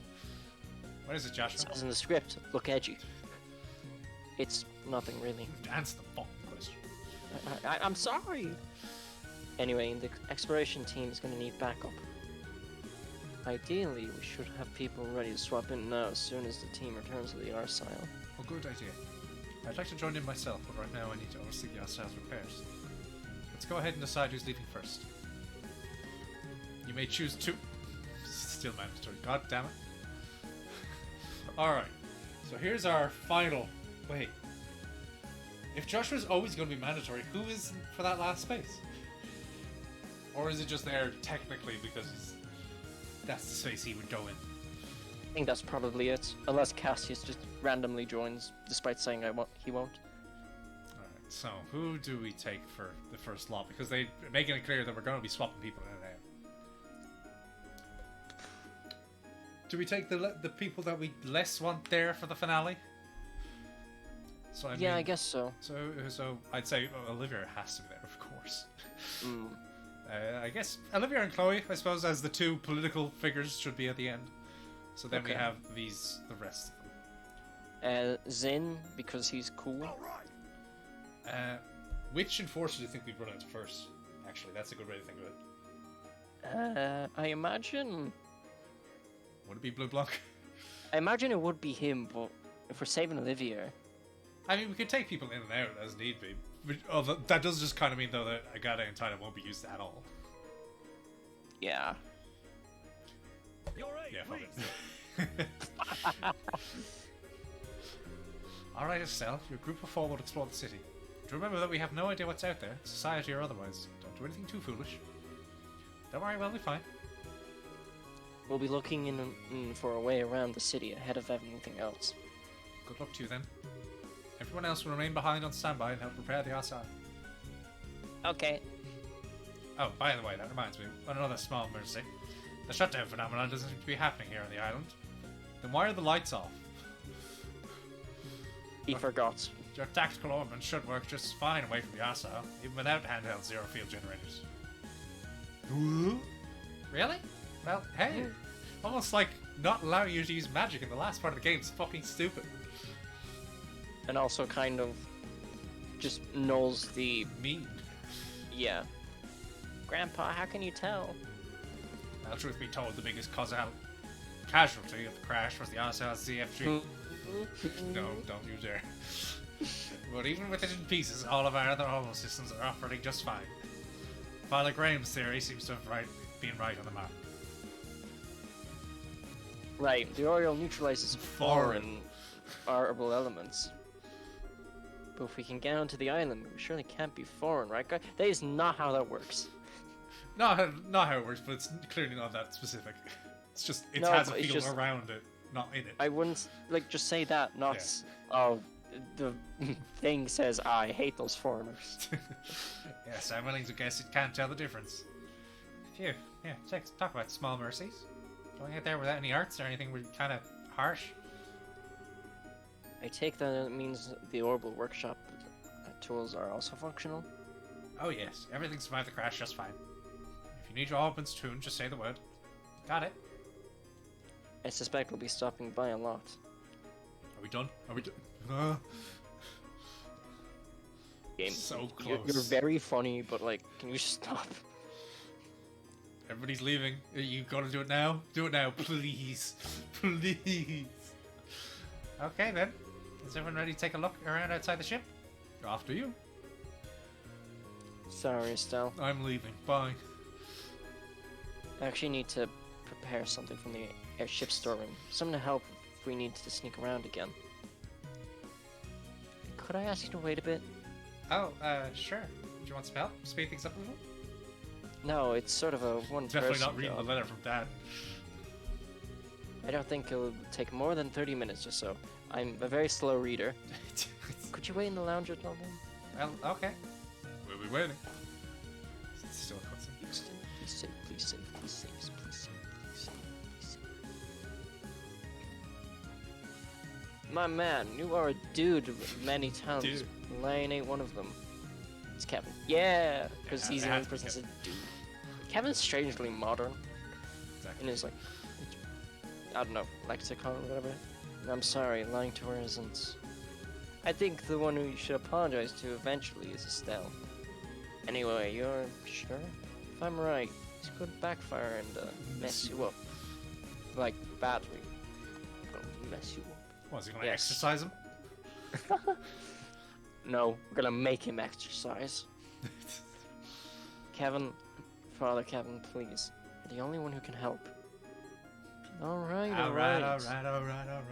What is it, Joshua?
It says in the script, look edgy. It's nothing really.
Answer the fucking question.
I'm sorry. Anyway, the exploration team is going to need backup. Ideally, we should have people ready to swap in now as soon as the team returns to the Arsile.
Oh, good idea. I'd like to join in myself, but right now I need to oversee the Arsile's repairs. Let's go ahead and decide who's leaving first. You may choose two. Still mandatory. God damn it. Alright. So here's our final... Wait. If Joshua's always going to be mandatory, who is for that last space? Or is it just there technically because that's the space he would go in?
I think that's probably it. Unless Cassius just randomly joins, despite saying he won't.
Alright, so who do we take for the first lot? Because they're making it clear that we're going to be swapping people in and out. Do we take the people that we less want there for the finale? So
I guess so.
So I'd say Olivia has to be there, of course.
Mm.
I guess Olivia and Chloe, I suppose, as the two political figures, should be at the end. So then we have the rest of them.
Zin, because he's cool.
Which enforcer do you think we'd run out first? Actually, that's a good way to think of it.
I imagine...
Would it be Blue Blanc?
I imagine it would be him, but if we're saving Olivia...
I mean, we could take people in and out as need be. But, that does just kind of mean, though, that Agata and Titan won't be used at all.
Yeah.
Yeah, fuck it. Alright, Estelle, your group of four will explore the city. Do remember that we have no idea what's out there, society or otherwise. Don't do anything too foolish. Don't worry, we'll be fine.
We'll be looking in for a way around the city ahead of anything else.
Good luck to you then. Everyone else will remain behind on standby and help prepare the outside.
Okay.
Oh, by the way, that reminds me, another small mercy. The shutdown phenomenon doesn't seem to be happening here on the island. Then why are the lights off?
He forgot.
Your tactical orbit should work just fine away from the Asa, even without handheld zero-field generators. Really? Well, hey, almost like not allowing you to use magic in the last part of the game is fucking stupid.
And also kind of just nulls the...
Mean.
Yeah. Grandpa, how can you tell?
Now, truth be told, the biggest casualty of the crash was the RSL CFG. No, don't you dare. But even with it in pieces, all of our other holo systems are operating just fine. Father Graham's theory seems to have been right on the mark.
Right, the Oriole neutralizes foreign arable elements. But if we can get onto the island, we surely can't be foreign, right, guy? That is not how that works.
Not how it works, but it's clearly not that specific. It's just, it
No,
has a
but it's
feel
just-
around it, not in it.
I wouldn't, like, just say that, not, oh, the thing says, I hate those foreigners.
Yes, I'm willing to guess it can't tell the difference. Phew, yeah, talk about small mercies. Going out there without any arts or anything would be kind of harsh.
I take that it means the orbital workshop tools are also functional.
Oh yes, everything survived the crash just fine. If you need your weapons tuned, just say the word. Got it.
I suspect we'll be stopping by a lot.
Are we done? Are we done?
Game.
So
You're
close.
very funny, but like, can you stop?
Everybody's leaving. You gotta do it now? Do it now, please. Please. Okay then. Is everyone ready to take a look around outside the ship? After you.
Sorry, Estelle.
I'm leaving. Bye.
I actually need to prepare something from the airship storeroom. Something to help if we need to sneak around again. Could I ask you to wait a bit?
Oh, sure. Do you want some help? Speed things up a little?
No, it's sort of a one-person
Definitely not reading
job.
the letter from Dad.
I don't think it'll take more than 30 minutes or so. I'm a very slow reader. Could you wait in the lounge or something?
Well, okay. We'll be waiting. It's still a cutscene.
Please save, please save, please save, please save, please save, please save, please save. My man, you are a dude with many talents.
Dude.
Lane ain't one of them. It's Kevin. Yeah, because
Yeah,
he's
it
the
has
only
to be
person that said dude. Kevin's strangely modern
Exactly.
in his like, I don't know, lexicon or whatever. And I'm sorry, lying to her isn't. I think the one who you should apologize to eventually is Estelle. Anyway, you're sure? If I'm right, this could backfire and mess you up. Like, badly. Gonna mess you up.
What, is he gonna
Yes.
exercise him?
No, we're gonna make him exercise. Kevin, Father Kevin, please. You're the only one who can help. Alright, alright. Alright.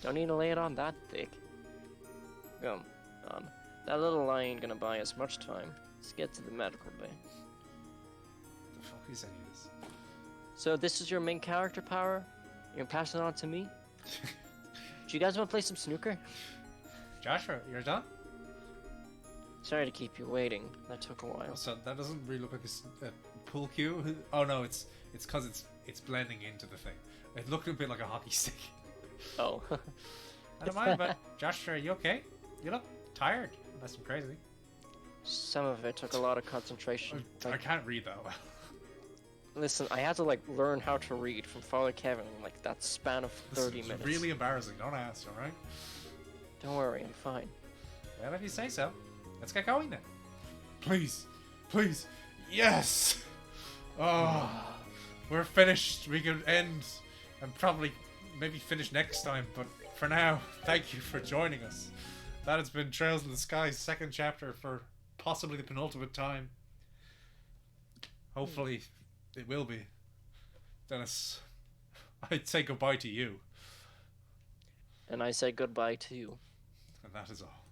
Don't need to lay it on that thick. Come on. That little lie ain't gonna buy us much time. Let's get to the medical bay.
The fuck is any of this?
So this is your main character power? You're gonna pass it on to me? Do you guys wanna play some snooker?
Joshua, you're done?
Sorry to keep you waiting. That took a while.
So that doesn't really look like a pool cue. Oh no, it's because it's blending into the thing. It looked a bit like a hockey stick.
Oh.
I don't mind, but Joshua, are you okay? You look tired. Unless I'm crazy.
Some of it took a lot of concentration.
I
Like,
can't read that well.
listen, I had to like learn how to read from Father Kevin in like that span of 30
It's
minutes.
really embarrassing. Don't ask, alright?
Don't worry, I'm fine.
Well, if you say so. Let's get going then. Please. Please. Yes! Oh, we're finished. We can end and probably maybe finish next time. But for now, thank you for joining us. That has been Trails in the Sky's second chapter for possibly the penultimate time. Hopefully, it will be. Dennis, I'd say goodbye to you.
And I say goodbye to you.
And that is all.